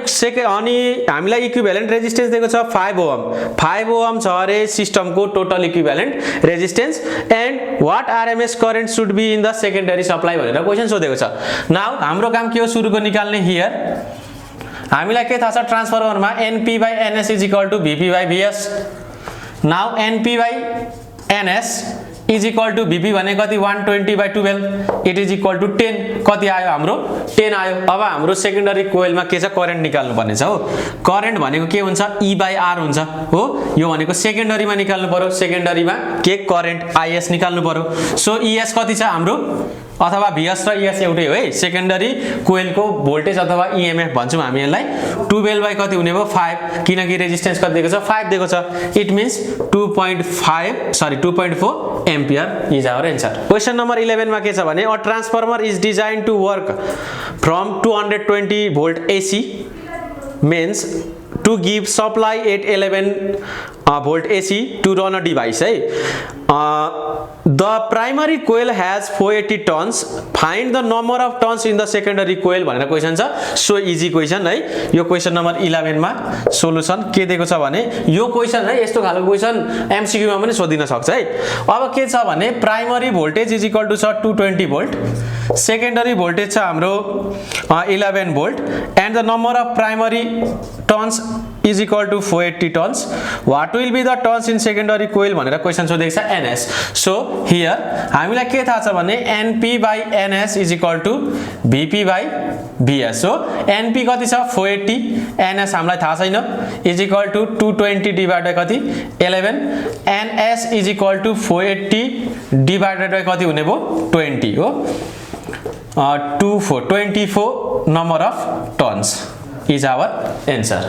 हामीलाई इक्विभ्यालेन्ट रेजिस्टेन्स दिएको छ 5 ओम छ अरे सिस्टमको total equivalent resistance and what RMS current should be in the secondary supply भनेर क्वेशन सोधेको छ. नाउ हाम्रो काम के हो सुरुको निकाल्ने. हियर हामीलाई के थाहा छ ट्रान्सफर्मरमा NP/NS is equal to VP/VS. Now NP/NS is equal to VP भने कति 120/12 इट इज इक्वल टु 10 कति आयो हाम्रो 10 आयो. अब हाम्रो सेकेन्डरी कोइलमा के छ करेन्ट निकाल्नु पर्ने छ हो. करेन्ट भनेको के हुन्छ E/R हुन्छ हो. यो भनेको सेकेन्डरीमा निकाल्नु पर्यो. सेकेन्डरीमा के करेन्ट IS निकाल्नु पर्यो. सो ES कति छ हाम्रो अथवा VS र ES एउटै हो है. सेकेन्डरी कोइलको भोल्टेज अथवा EMF भन्छौँ हामी यसलाई 12 कति हुने भयो 5 किनकि रेजिस्टेन्स कति दिएको छ 5 दिएको छ. It means 2.4 ampere is our answer. Question number 11 मा के छ भने a transformer is design to work from 220 volt AC means to give supply at 11 volt AC to run a device है. The primary coil has 480 turns. Find the number of turns in the secondary coil भनेर क्वेशन छ. सो इजी क्वेशन है. यो क्वेशन नम्बर 11 मा सोलुसन के दिएको छ भने यो क्वेशन है यस्तो खालको क्वेशन MCQ मा पनि सोधिन सक्छ है. अब के छ भने primary voltage is equal to छ 220 volt, सेकेन्डरी भोल्टेज छ हाम्रो 11 volt and the number of primary turns is equal to 480 turns. What will be the turns in secondary coil भनेर क्वेशन सोधेको छ NS. सो हियर हामीलाई के थाहा छ भने NP/NS is equal to VP/VS. So NP कति छ 480, NS हामीलाई थाहा छैन is equal to 220 divided by कति 11 NS is equal to 480 divided by कति हुने भयो 20 हो. 24 number of turns is our answer.